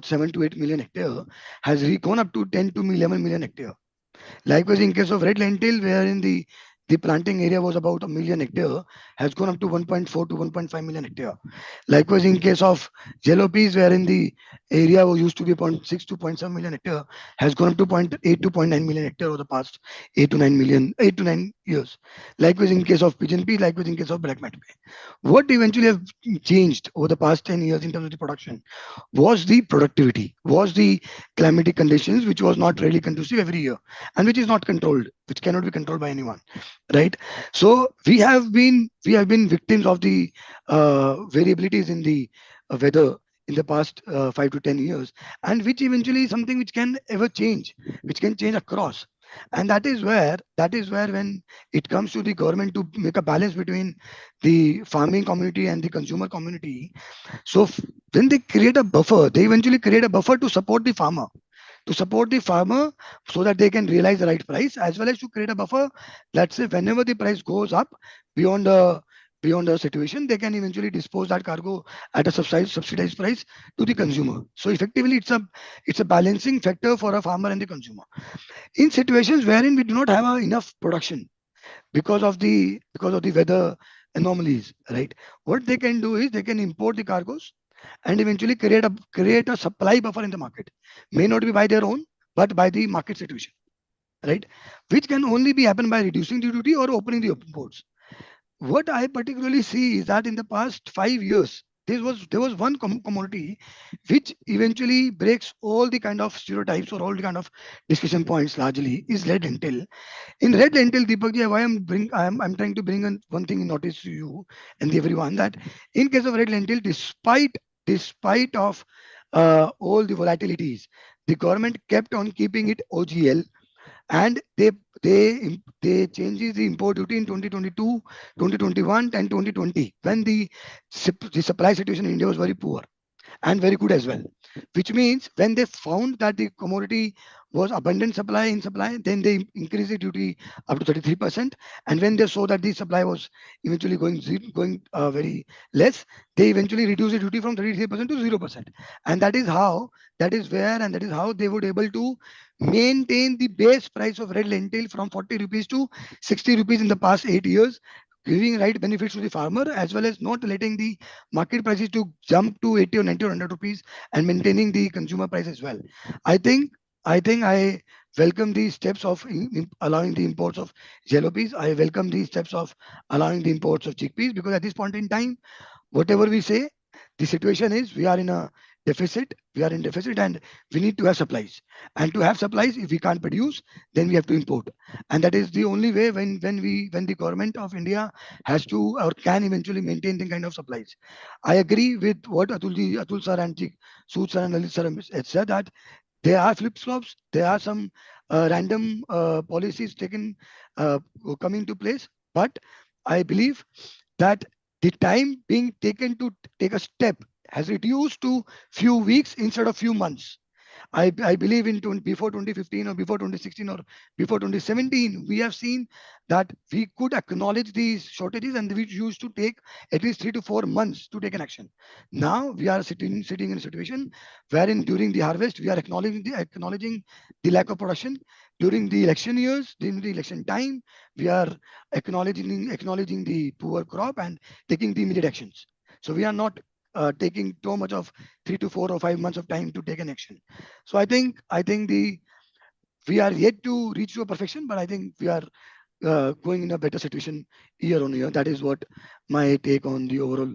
7 to 8 million hectare has gone up to 10 to 11 million hectare. Likewise, in case of red lentil, wherein the planting area was about a million hectare, has gone up to 1.4 to 1.5 million hectare. Likewise, in case of yellow peas, wherein the area used to be 0.6 to 0.7 million hectare, has gone up to zero point 0.8 to zero point 0.9 million hectare over the past 8 to 9 years. Likewise, in case of pigeon pea, likewise in case of black mat pea. What eventually have changed over the past 10 years in terms of the production was the productivity, was the climatic conditions, which was not really conducive every year and which is not controlled, which cannot be controlled by anyone, right? So we have been victims of the variabilities in the weather in the past 5 to 10 years, and which eventually is something which can ever change, which can change across. And that is where when it comes to the government to make a balance between the farming community and the consumer community, so when they create a buffer, they eventually create a buffer to support the farmer so that they can realize the right price, as well as to create a buffer. Let's say whenever the price goes up beyond the situation, they can eventually dispose that cargo at a subsidized price to the consumer. So effectively it's a balancing factor for a farmer and the consumer in situations wherein we do not have enough production because of the weather anomalies, right? What they can do is they can import the cargoes and eventually create a supply buffer in the market. May not be by their own, but by the market situation, right? Which can only be happen by reducing the duty or opening the open ports. What I particularly see is that in the past 5 years, there was one commodity which eventually breaks all the kind of stereotypes or all the kind of discussion points. Largely is red lentil. In red lentil, Deepak ji, why I'm trying to bring one thing in notice to you and everyone, that in case of red lentil, despite of all the volatilities, the government kept on keeping it OGL, and they changes the import duty in 2022, 2021 and 2020 when the supply situation in India was very poor and very good as well. Which means when they found that the commodity was abundant supply, then they increased the duty up to 33%. And when they saw that the supply was eventually going very less, they eventually reduced the duty from 33% to 0%. And that is how they would able to maintain the base price of red lentil from 40 rupees to 60 rupees in the past 8 years, giving right benefits to the farmer as well as not letting the market prices to jump to 80 or 90 or 100 rupees, and maintaining the consumer price as well. I think I welcome these steps of allowing the imports of yellow peas. I welcome these steps of allowing the imports of chickpeas, because at this point in time, whatever we say, the situation is we are in a deficit. We are in deficit, and we need to have supplies. And to have supplies, if we can't produce, then we have to import. And that is the only way when the government of India has to or can eventually maintain the kind of supplies. I agree with what Atul sir and Sood sir and Lalit sir have said, that there are flip flops. There are some random policies taken coming to place, but I believe that the time being taken to take a step has reduced to few weeks instead of few months. I believe in before 2015 or before 2016 or before 2017, we have seen that we could acknowledge these shortages and we used to take at least 3 to 4 months to take an action. Now we are sitting in a situation wherein during the harvest we are acknowledging the lack of production. During the election years, during the election time, we are acknowledging the poor crop and taking the immediate actions. So we are not taking too much of 3 to 4 or 5 months of time to take an action. So I think we are yet to reach to a perfection, but I think we are going in a better situation year on year. That is what my take on the overall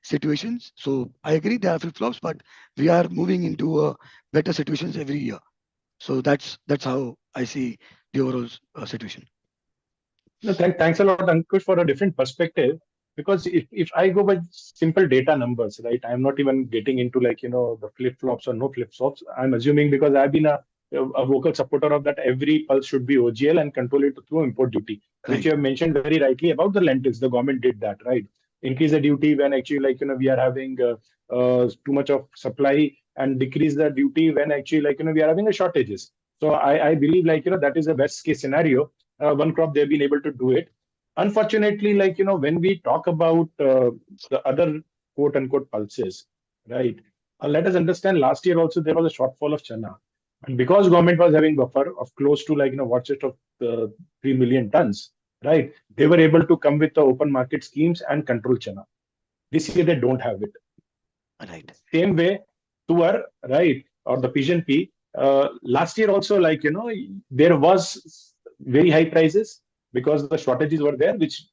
situations. So I agree there are flip flops, but we are moving into better situations every year. So that's how I see the overall situation. No, thanks a lot, Ankush, for a different perspective. Because if I go by simple data numbers, right, I'm not even getting into like, the flip-flops or no flip-flops. I'm assuming because I've been a vocal supporter of that every pulse should be OGL and control it through import duty, which you Right. have mentioned very rightly about the lentils. The government did that, right? Increase the duty when actually like, we are having too much of supply and decrease the duty when actually like, we are having a shortages. So I believe like, that is a best case scenario. One crop they've been able to do it. Unfortunately, like when we talk about the other quote unquote pulses, right? Let us understand. Last year also there was a shortfall of chana, and because government was having buffer of close to like watch just of 3 million tons, right? They were able to come with the open market schemes and control chana. This year they don't have it. Right. Same way, tuar, right, or the pigeon pea. Last year also, like there was very high prices because the shortages were there, which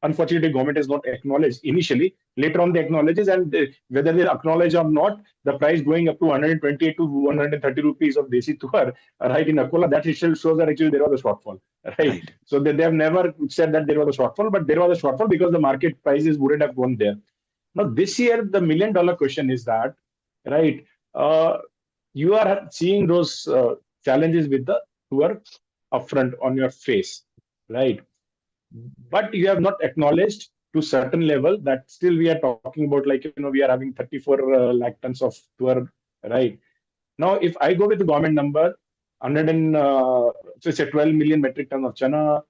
unfortunately government has not acknowledged initially. Later on, they acknowledges, and whether they acknowledge or not, the price going up to 128 to 130 rupees of desi tuar, right, in Akola, that itself shows that actually there was a shortfall, right? Right. So they have never said that there was a shortfall, but there was a shortfall because the market prices wouldn't have gone there. Now, this year, the $1 million question is that, right, uh, you are seeing those challenges with the tour upfront on your face, right? But you have not acknowledged to certain level that still we are talking about like, we are having 34 lakh tons of tour, right? Now, if I go with the government number, 100 and, so say 12 million metric ton of chana,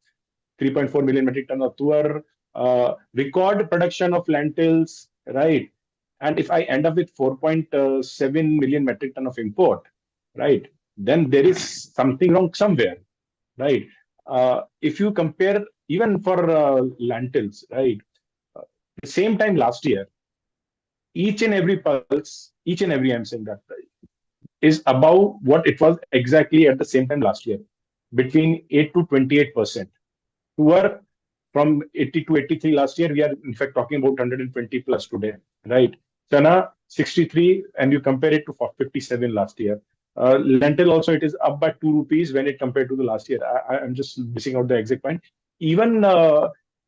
3.4 million metric ton of tuar, record production of lentils, right? And if I end up with 4.7 million metric ton of import, right, then there is something wrong somewhere, right? If you compare even for lentils, right, the same time last year, each and every pulse, each and every, I'm saying that, is above what it was exactly at the same time last year, between 8 to 28%. Poor from 80 to 83 last year, we are in fact talking about 120 plus today, right? Chana 63, and you compare it to 57 last year. Lentil also, it is up by 2 rupees when it compared to the last year. I'm just missing out the exact point. Even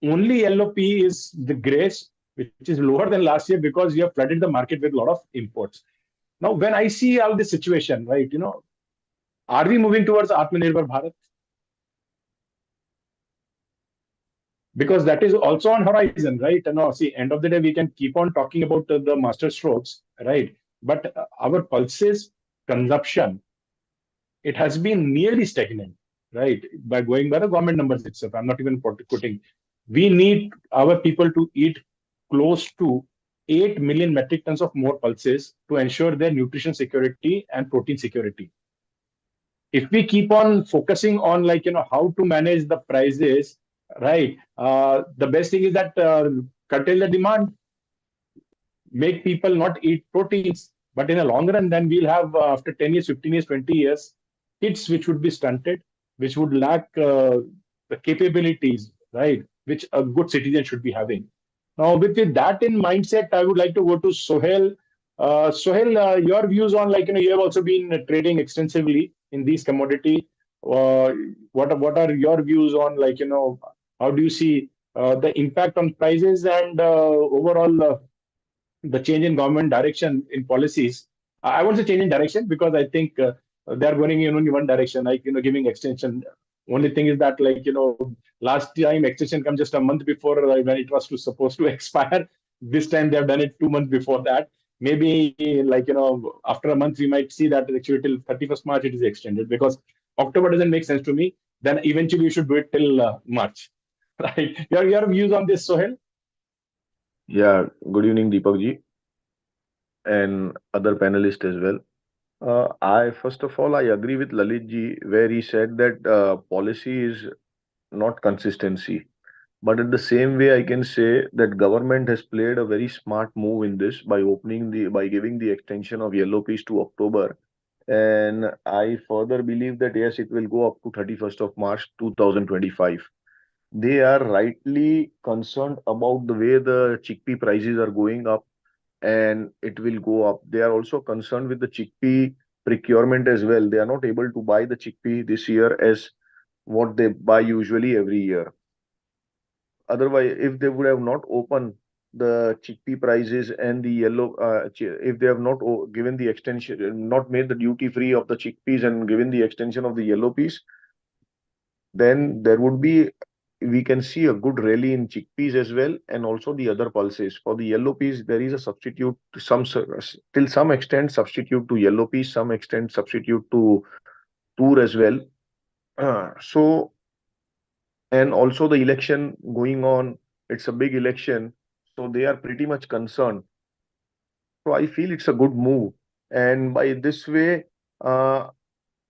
only LOP is the grace, which is lower than last year because you have flooded the market with a lot of imports. Now, when I see all this situation, right, are we moving towards Atmanirbhar Bharat? Because that is also on horizon, right? And now, see, end of the day, we can keep on talking about the master strokes, right? But our pulses consumption, it has been nearly stagnant, right? By going by the government numbers itself, I'm not even quoting. We need our people to eat close to 8 million metric tons of more pulses to ensure their nutrition security and protein security. If we keep on focusing on like how to manage the prices, right, the best thing is that curtail the demand, make people not eat proteins, but in a long run then we'll have after 10 years, 15 years, 20 years, kids which would be stunted, which would lack the capabilities, right, which a good citizen should be having. Now, with that in mindset, I would like to go to Sohel. Sohel, your views on like you have also been trading extensively in these commodity. Uh, what are your views on like how do you see the impact on prices and overall the change in government direction in policies? I won't say change in direction because I think they are going in only one direction, like giving extension. Only thing is that like last time extension come just a month before when it was supposed to expire. This time they have done it 2 months before that. maybe after a month we might see that actually till 31st March it is extended, because October doesn't make sense to me. Then eventually you should do it till March. Right? Your views on this, Sohel? Yeah, good evening, Deepak ji, and other panelists as well. I first of all, I agree with Lalit ji where he said that policy is not consistency. But at the same way, I can say that government has played a very smart move in this by giving the extension of yellow piece to October. And I further believe that yes, it will go up to 31st of March 2025. They are rightly concerned about the way the chickpea prices are going up, and it will go up. They are also concerned with the chickpea procurement as well. They are not able to buy the chickpea this year as what they buy usually every year. Otherwise, if they would have not opened the chickpea prices and the if they have not given the extension, not made the duty free of the chickpeas and given the extension of the yellow peas, then there would be, we can see a good rally in chickpeas as well, and also the other pulses. For the yellow peas, there is a substitute to till some extent substitute to yellow peas, some extent substitute to tour as well. So, and also the election going on, it's a big election, so they are pretty much concerned. So I feel it's a good move, and by this way, uh,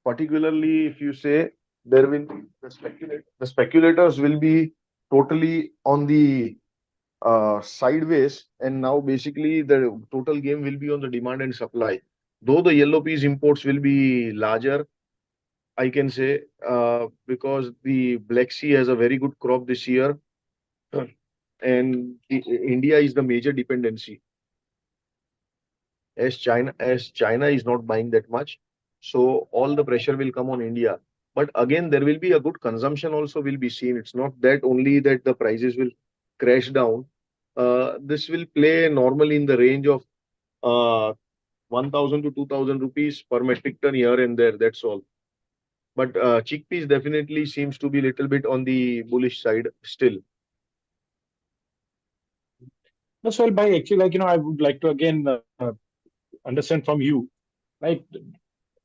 particularly if you say there will be the speculators will be totally on the sideways, and now basically the total game will be on the demand and supply. Though the yellow peas imports will be larger, I can say, because the Black Sea has a very good crop this year, and India is the major dependency, as China is not buying that much, so all the pressure will come on India. But again, there will be a good consumption also will be seen. It's not that only that the prices will crash down. This will play normally in the range of 1,000 to 2,000 rupees per metric ton here and there. That's all. But chickpeas definitely seems to be a little bit on the bullish side still. No, so by actually, I would like to again understand from you, right?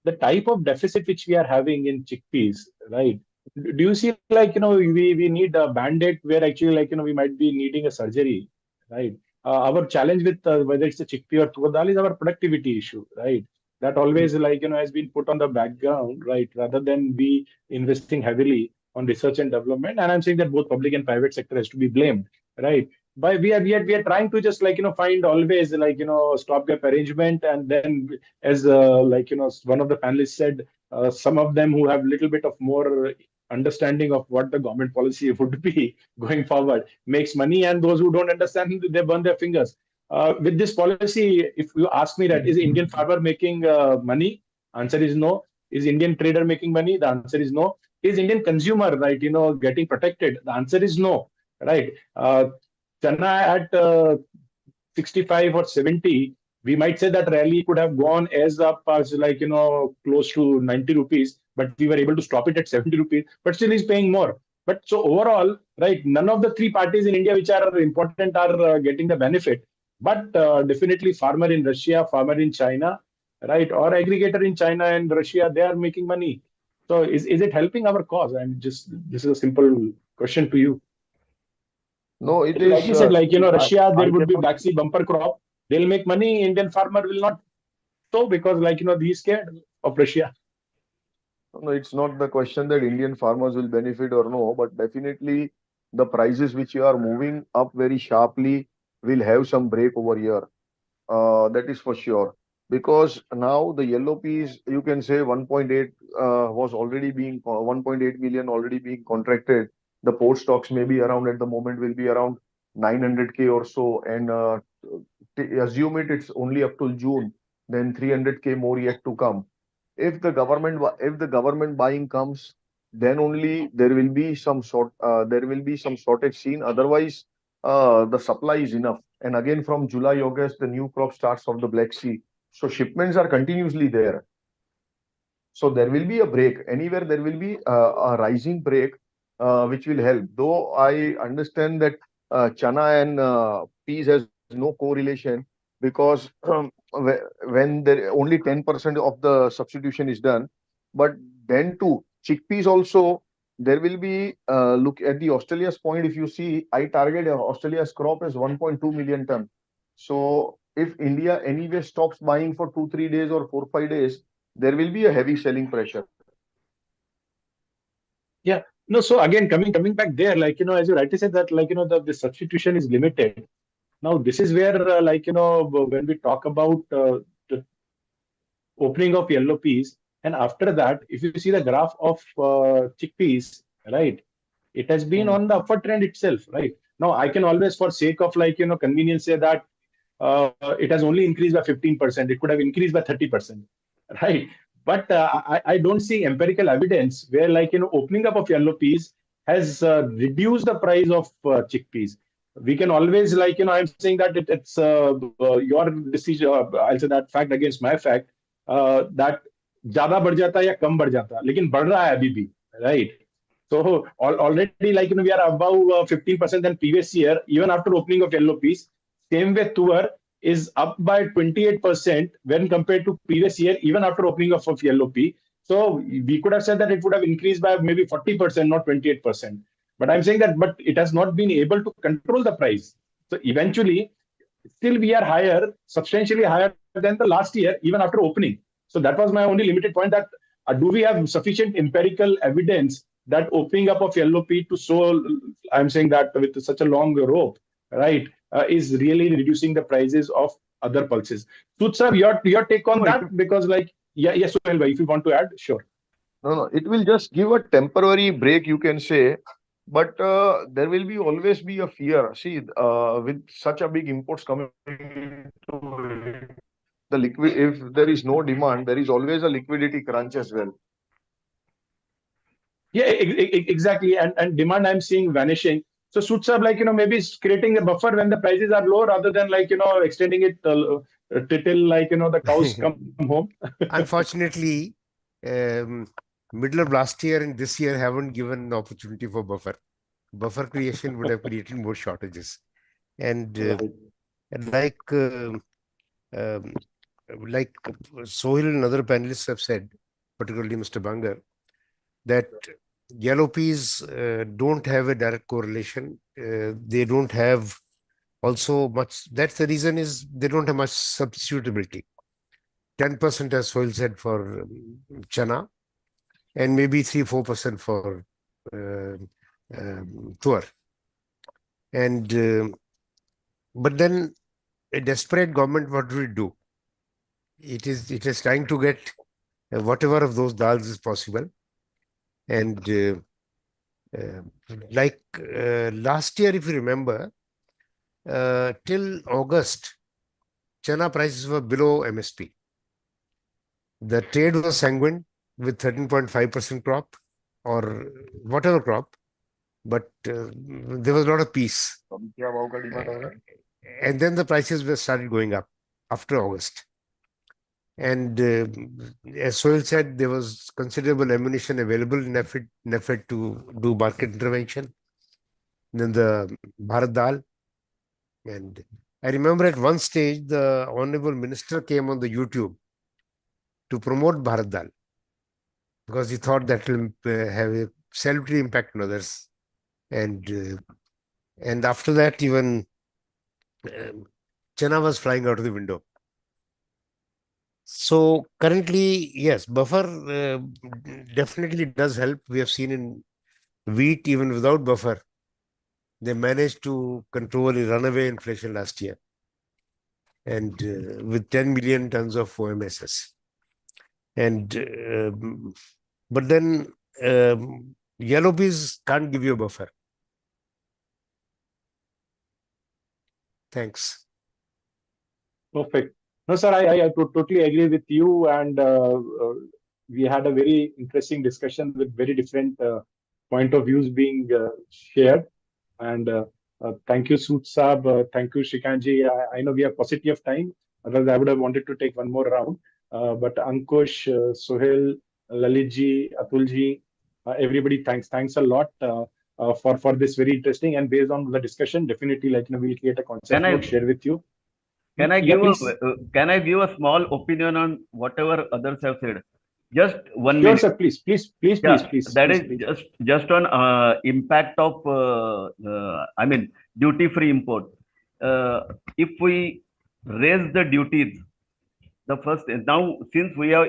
The type of deficit which we are having in chickpeas, right? Do you see we need a band-aid where actually we might be needing a surgery, right? Our challenge with whether it's a chickpea or tur dal is our productivity issue, right? That always has been put on the background, right? Rather than be investing heavily on research and development. And I'm saying that both public and private sector has to be blamed, right? But we are trying to just find always stopgap arrangement, and then as one of the panelists said, some of them who have little bit of more understanding of what the government policy would be going forward makes money, and those who don't understand, they burn their fingers. With this policy, if you ask me that is Indian farmer making money, answer is no. Is Indian trader making money? The answer is no. Is Indian consumer getting protected? The answer is no, right? Tanna at 65 or 70, we might say that rally could have gone as up as close to 90 rupees, but we were able to stop it at 70 rupees, but still is paying more. But so overall, right, none of the three parties in India which are important are getting the benefit. But definitely farmer in Russia, farmer in China, right, or aggregator in China and Russia, they are making money. So is it helping our cause? And just this is a simple question to you. No, it Like is. you said, I, Russia, I there would be cannot. backseat bumper crop. They'll make money. Indian farmer will not. So because he's scared of Russia. No, it's not the question that Indian farmers will benefit or no, but definitely the prices which are moving up very sharply will have some break over here. That is for sure. Because now the yellow peas, you can say 1.8 was already being 1.8 million already being contracted. The port stocks maybe around at the moment will be around 900K or so, and assume it's only up till June, then 300K more yet to come. If the government buying comes, then only there will be some shortage seen. Otherwise, the supply is enough. And again, from July, August, the new crop starts of the Black Sea. So shipments are continuously there. So there will be a break. Anywhere there will be a rising break, which will help. Though I understand that chana and peas has no correlation, because when there only 10% of the substitution is done. But then too, chickpeas also, there will be, look at the Australia's point. If you see, I target Australia's crop as 1.2 million ton. So if India anyway stops buying for 2-3 days or 4-5 days, there will be a heavy selling pressure. Yeah. No, so again, coming back there, like, as you rightly said that, like, the substitution is limited. Now, this is where, like, when we talk about the opening of yellow peas, and after that, if you see the graph of chickpeas, right, it has been on the upward trend itself, right? Now, I can always, for sake of, like, convenience, say that it has only increased by 15%. It could have increased by 30%, right? But I don't see empirical evidence where, like, opening up of yellow peas has reduced the price of chickpeas. We can always, like, I'm saying that it's your decision. I'll say that fact against my fact, that ज्यादा बढ़ जाता है या कम बढ़ जाता है, लेकिन बढ़ रहा है अभी भी, right? So already, like, we are above 15% than previous year, even after opening of yellow peas. Same with tuber is up by 28% when compared to previous year, even after opening of yellow pea. So we could have said that it would have increased by maybe 40%, not 28%. But I'm saying that, but it has not been able to control the price. So eventually, still we are higher, substantially higher than the last year, even after opening. So that was my only limited point, that do we have sufficient empirical evidence that opening up of yellow pea to sow, I'm saying that with such a long rope, right, is really reducing the prices of other pulses. Sood sir, your take on that? Because, like, yes, Sohil bhai, if you want to add, sure. No, it will just give a temporary break, you can say, but there will be always be a fear. See, with such a big imports coming into it, the liquid, if there is no demand, there is always a liquidity crunch as well. Yeah, exactly. And demand I'm seeing vanishing. So Sood sir, like, maybe it's creating a buffer when the prices are low, rather than, like, extending it till, like, the cows come home. Unfortunately, middle of last year and this year haven't given the opportunity for buffer. Buffer creation would have created more shortages. And like Sohil and other panelists have said, particularly Mr. Bangar, that yellow peas don't have a direct correlation. They don't have also much. That's the reason, is they don't have much substitutability. 10%, as Sohil said, for chana, and maybe 3-4% for tur. And but then a desperate government, what do we do? It is trying to get whatever of those dals is possible. And like last year, if you remember, till August, chana prices were below MSP. The trade was sanguine with 13.5% crop or whatever crop, but there was a lot of peace. And then the prices were started going up after August. And as Sohil said, there was considerable ammunition available in NAFED to do market intervention. Then the Bharat Dal. And I remember at one stage, the Honorable Minister came on the YouTube to promote Bharat Dal, because he thought that will have a salutary impact on others. And after that, even chana was flying out of the window. So currently, yes, buffer definitely does help. We have seen in wheat, even without buffer, they managed to control a runaway inflation last year, and with 10 million tons of OMSs. And but then yellow peas can't give you a buffer. Thanks. Perfect. No, sir, I totally agree with you. And we had a very interesting discussion with very different point of views being shared. And thank you, Sood Saab. Thank you, Shrikant ji. I know we have paucity of time. Otherwise, I would have wanted to take one more round. But Ankush, Sohil, Lalit ji, Atul ji, everybody, thanks a lot for this very interesting, and based on the discussion, definitely, like, we'll create a concept Can I- note, share with you. Can I Yeah, give please. can I give a small opinion on whatever others have said? Just 1 Sure, minute. sir. Please, please, please, please, Yeah, please, that please, is please. just on impact of I mean duty-free import. If we raise the duties, the first now since we have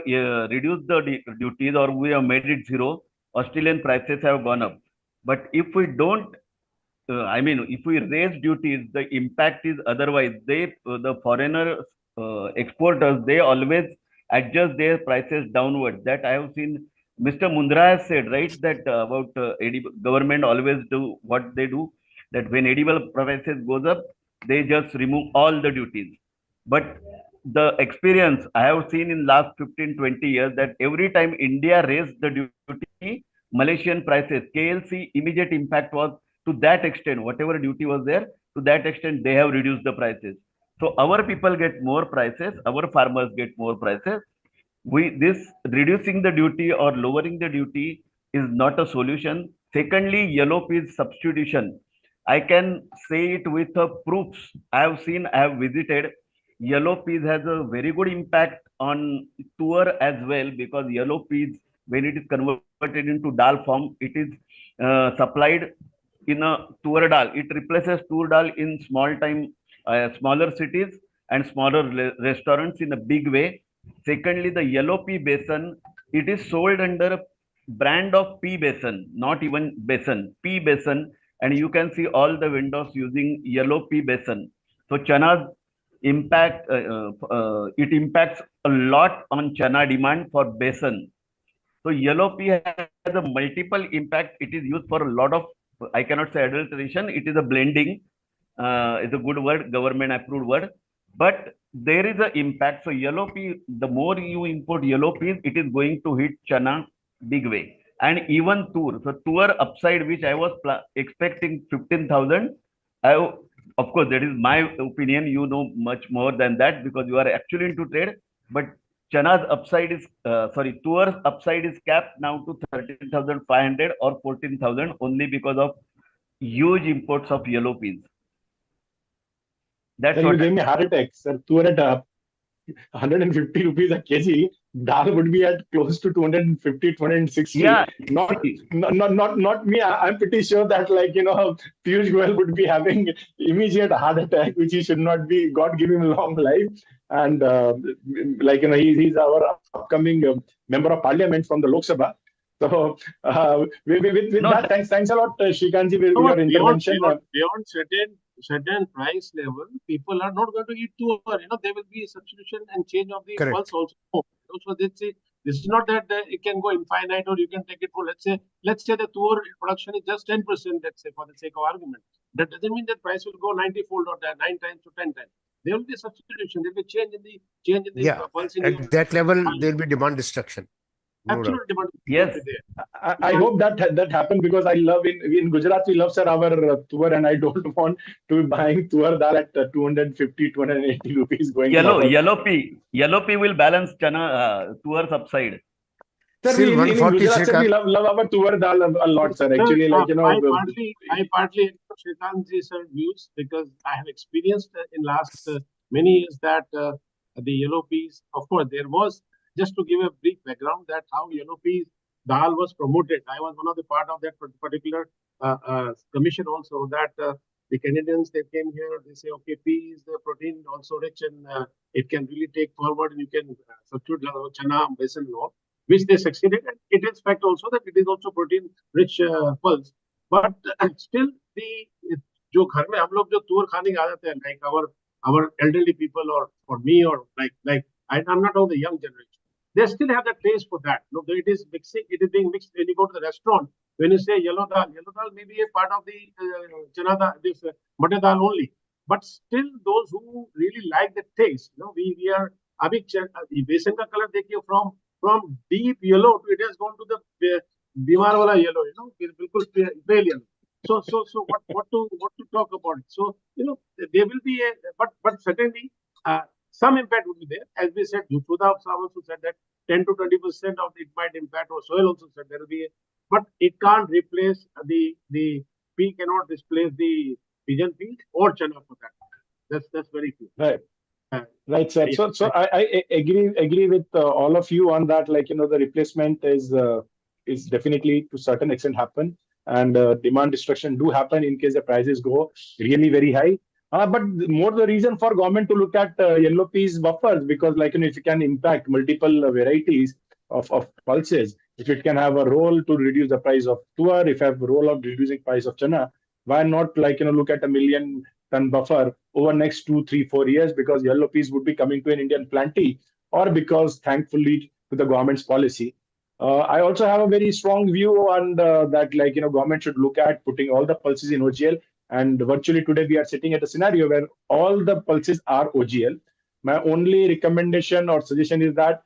reduced the duties or we have made it zero, Australian prices have gone up. But if we don't I mean, if we raise duties, the impact is otherwise. The foreigner exporters, they always adjust their prices downwards. That I have seen. Mr. Mundhra has said, right, that about edible, government always do what they do. That when edible prices goes up, they just remove all the duties. But the experience I have seen in last 15, 20 years that every time India raised the duty, Malaysian prices, KLC, immediate impact was to that extent, whatever duty was there, to that extent, they have reduced the prices. So our people get more prices, our farmers get more prices. This reducing the duty or lowering the duty is not a solution. Secondly, yellow peas substitution. I can say it with proofs. I have seen, I have visited. Yellow peas has a very good impact on tour as well because yellow peas, when it is converted into dal form, it is supplied in a tur dal. It replaces tur dal in smaller cities and smaller restaurants in a big way. Secondly, the yellow pea besan, it is sold under a brand of pea besan, not even besan, pea besan, and you can see all the windows using yellow pea besan. So chana's it impacts a lot on chana demand for besan. So yellow pea has a multiple impact. It is used for a lot of, I cannot say adulteration, it is a blending. It's a good word, government approved word. But there is an impact. So yellow pea, the more you import yellow peas, it is going to hit chana big way. And even tur. So tur upside, which I was expecting 15,000. Of course, that is my opinion. You know much more than that because you are actually into trade. But Chana's upside is, Tuar's upside is capped now to 13,500 or 14,000 only because of huge imports of yellow peas. That's Sir, you what. gave me a heart attack, sir. Tour at 150 rupees a kg. Dal would be at close to 250, 260. Yeah. Not me. I'm pretty sure that Piyush Goyal would be having immediate heart attack, which he should not be. God give him long life. And he's our upcoming member of parliament from the Lok Sabha. So with No, that, thanks a lot, Shrikantji, with your intervention. Beyond certain price level, people are not going to eat two hours. There will be a substitution and change of the Correct. pulse also. So this is not that it can go infinite or you can take it for let's say the tour production is just 10%. Let's say for the sake of argument, that doesn't mean that price will go 90-fold or 9 times to 10 times. There will be a substitution. There will be change in the pulse. At that level, there will be demand destruction. No doubt. Absolutely, but yes. I hope that happened because I love in Gujarat we love sir our tur and I don't want to be buying tur dal at 250 280 rupees going forward. Yellow pea will balance chana towards upside. Sir, Still in 140 Gujarat sir, we love our tur dal a lot, sir. Actually, I partly Shrikant's views because I have experienced in last many years that the yellow peas, of course, there was, just to give a brief background, that how yellow peas dal was promoted. I was one of the part of that particular commission also, that the Canadians, they came here, they say, okay, pea is the protein also rich and it can really take forward and you can substitute chana, besan and all, which they succeeded. And it is fact also that it is also protein rich pulse. But still the जो घर में हम लोग जो तूर खाने के आदत है, like our elderly people or for me or I'm not of the young generation, they still have that taste for that. No, it is being mixed when you go to the restaurant. When you say yellow dal may be a part of the chana dal, this butter dal only. But still, those who really like the taste, we are abhi besan ka color dekhiye from deep yellow, it has gone to the bimar wala yellow, bilkul pale yellow. So what to talk about it? So there will be but certainly some impact would be there. As we said, Yusudha also said that 10 to 20% of it might impact, or Sohil also said there will be, but it can't replace the pea cannot replace the pigeon pea or chana for that. That's very clear. Right. Right, sir. So I agree with all of you on that. Like, the replacement is definitely to certain extent happen, and demand destruction do happen in case the prices go really very high. But more the reason for government to look at yellow peas buffers, because like, if you can impact multiple varieties of pulses, if it can have a role to reduce the price of tuar, if have a role of reducing price of chana, why not like, look at a 1,000,000 ton buffer over next 2, 3, 4 years, because yellow peas would be coming to an Indian plenty, or because thankfully to the government's policy. I also have a very strong view on that, like, government should look at putting all the pulses in OGL. And virtually today we are sitting at a scenario where all the pulses are OGL. My only recommendation or suggestion is that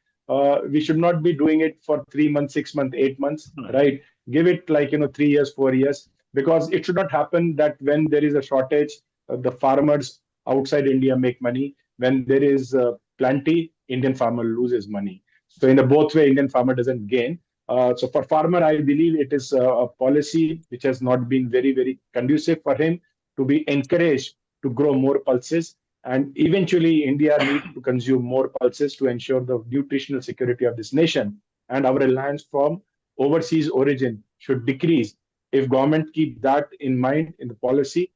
we should not be doing it for 3 months, 6 months, 8 months, right? Give it like, 3 years, 4 years, because it should not happen that when there is a shortage, the farmers outside India make money. When there is plenty, Indian farmer loses money. So in the both way, Indian farmer doesn't gain. So for farmer, I believe it is a policy which has not been very, very conducive for him to be encouraged to grow more pulses. And eventually, India needs to consume more pulses to ensure the nutritional security of this nation. And our reliance from overseas origin should decrease. If government keep that in mind in the policy,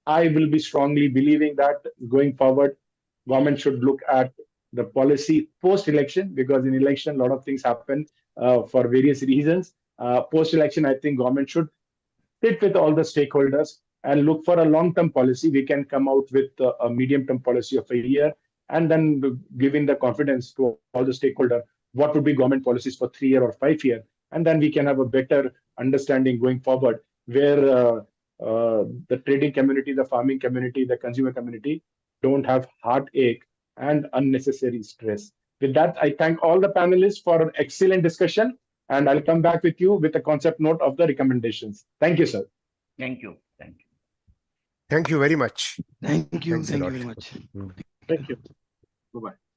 I will be strongly believing that going forward, government should look at the policy post-election, because in election, a lot of things happen for various reasons. Post-election, I think government should sit with all the stakeholders and look for a long-term policy. We can come out with a medium-term policy of a year, and then giving the confidence to all the stakeholders what would be government policies for 3 year or 5 year, and then we can have a better understanding going forward, where the trading community, the farming community, the consumer community don't have heartache and unnecessary stress. With that, I thank all the panelists for an excellent discussion, and I'll come back with you with a concept note of the recommendations. Thank you, sir. Thank you. Thank you. Thank you very much. Thank you. Thanks a Thank you lot. very much. Thank you. Bye-bye.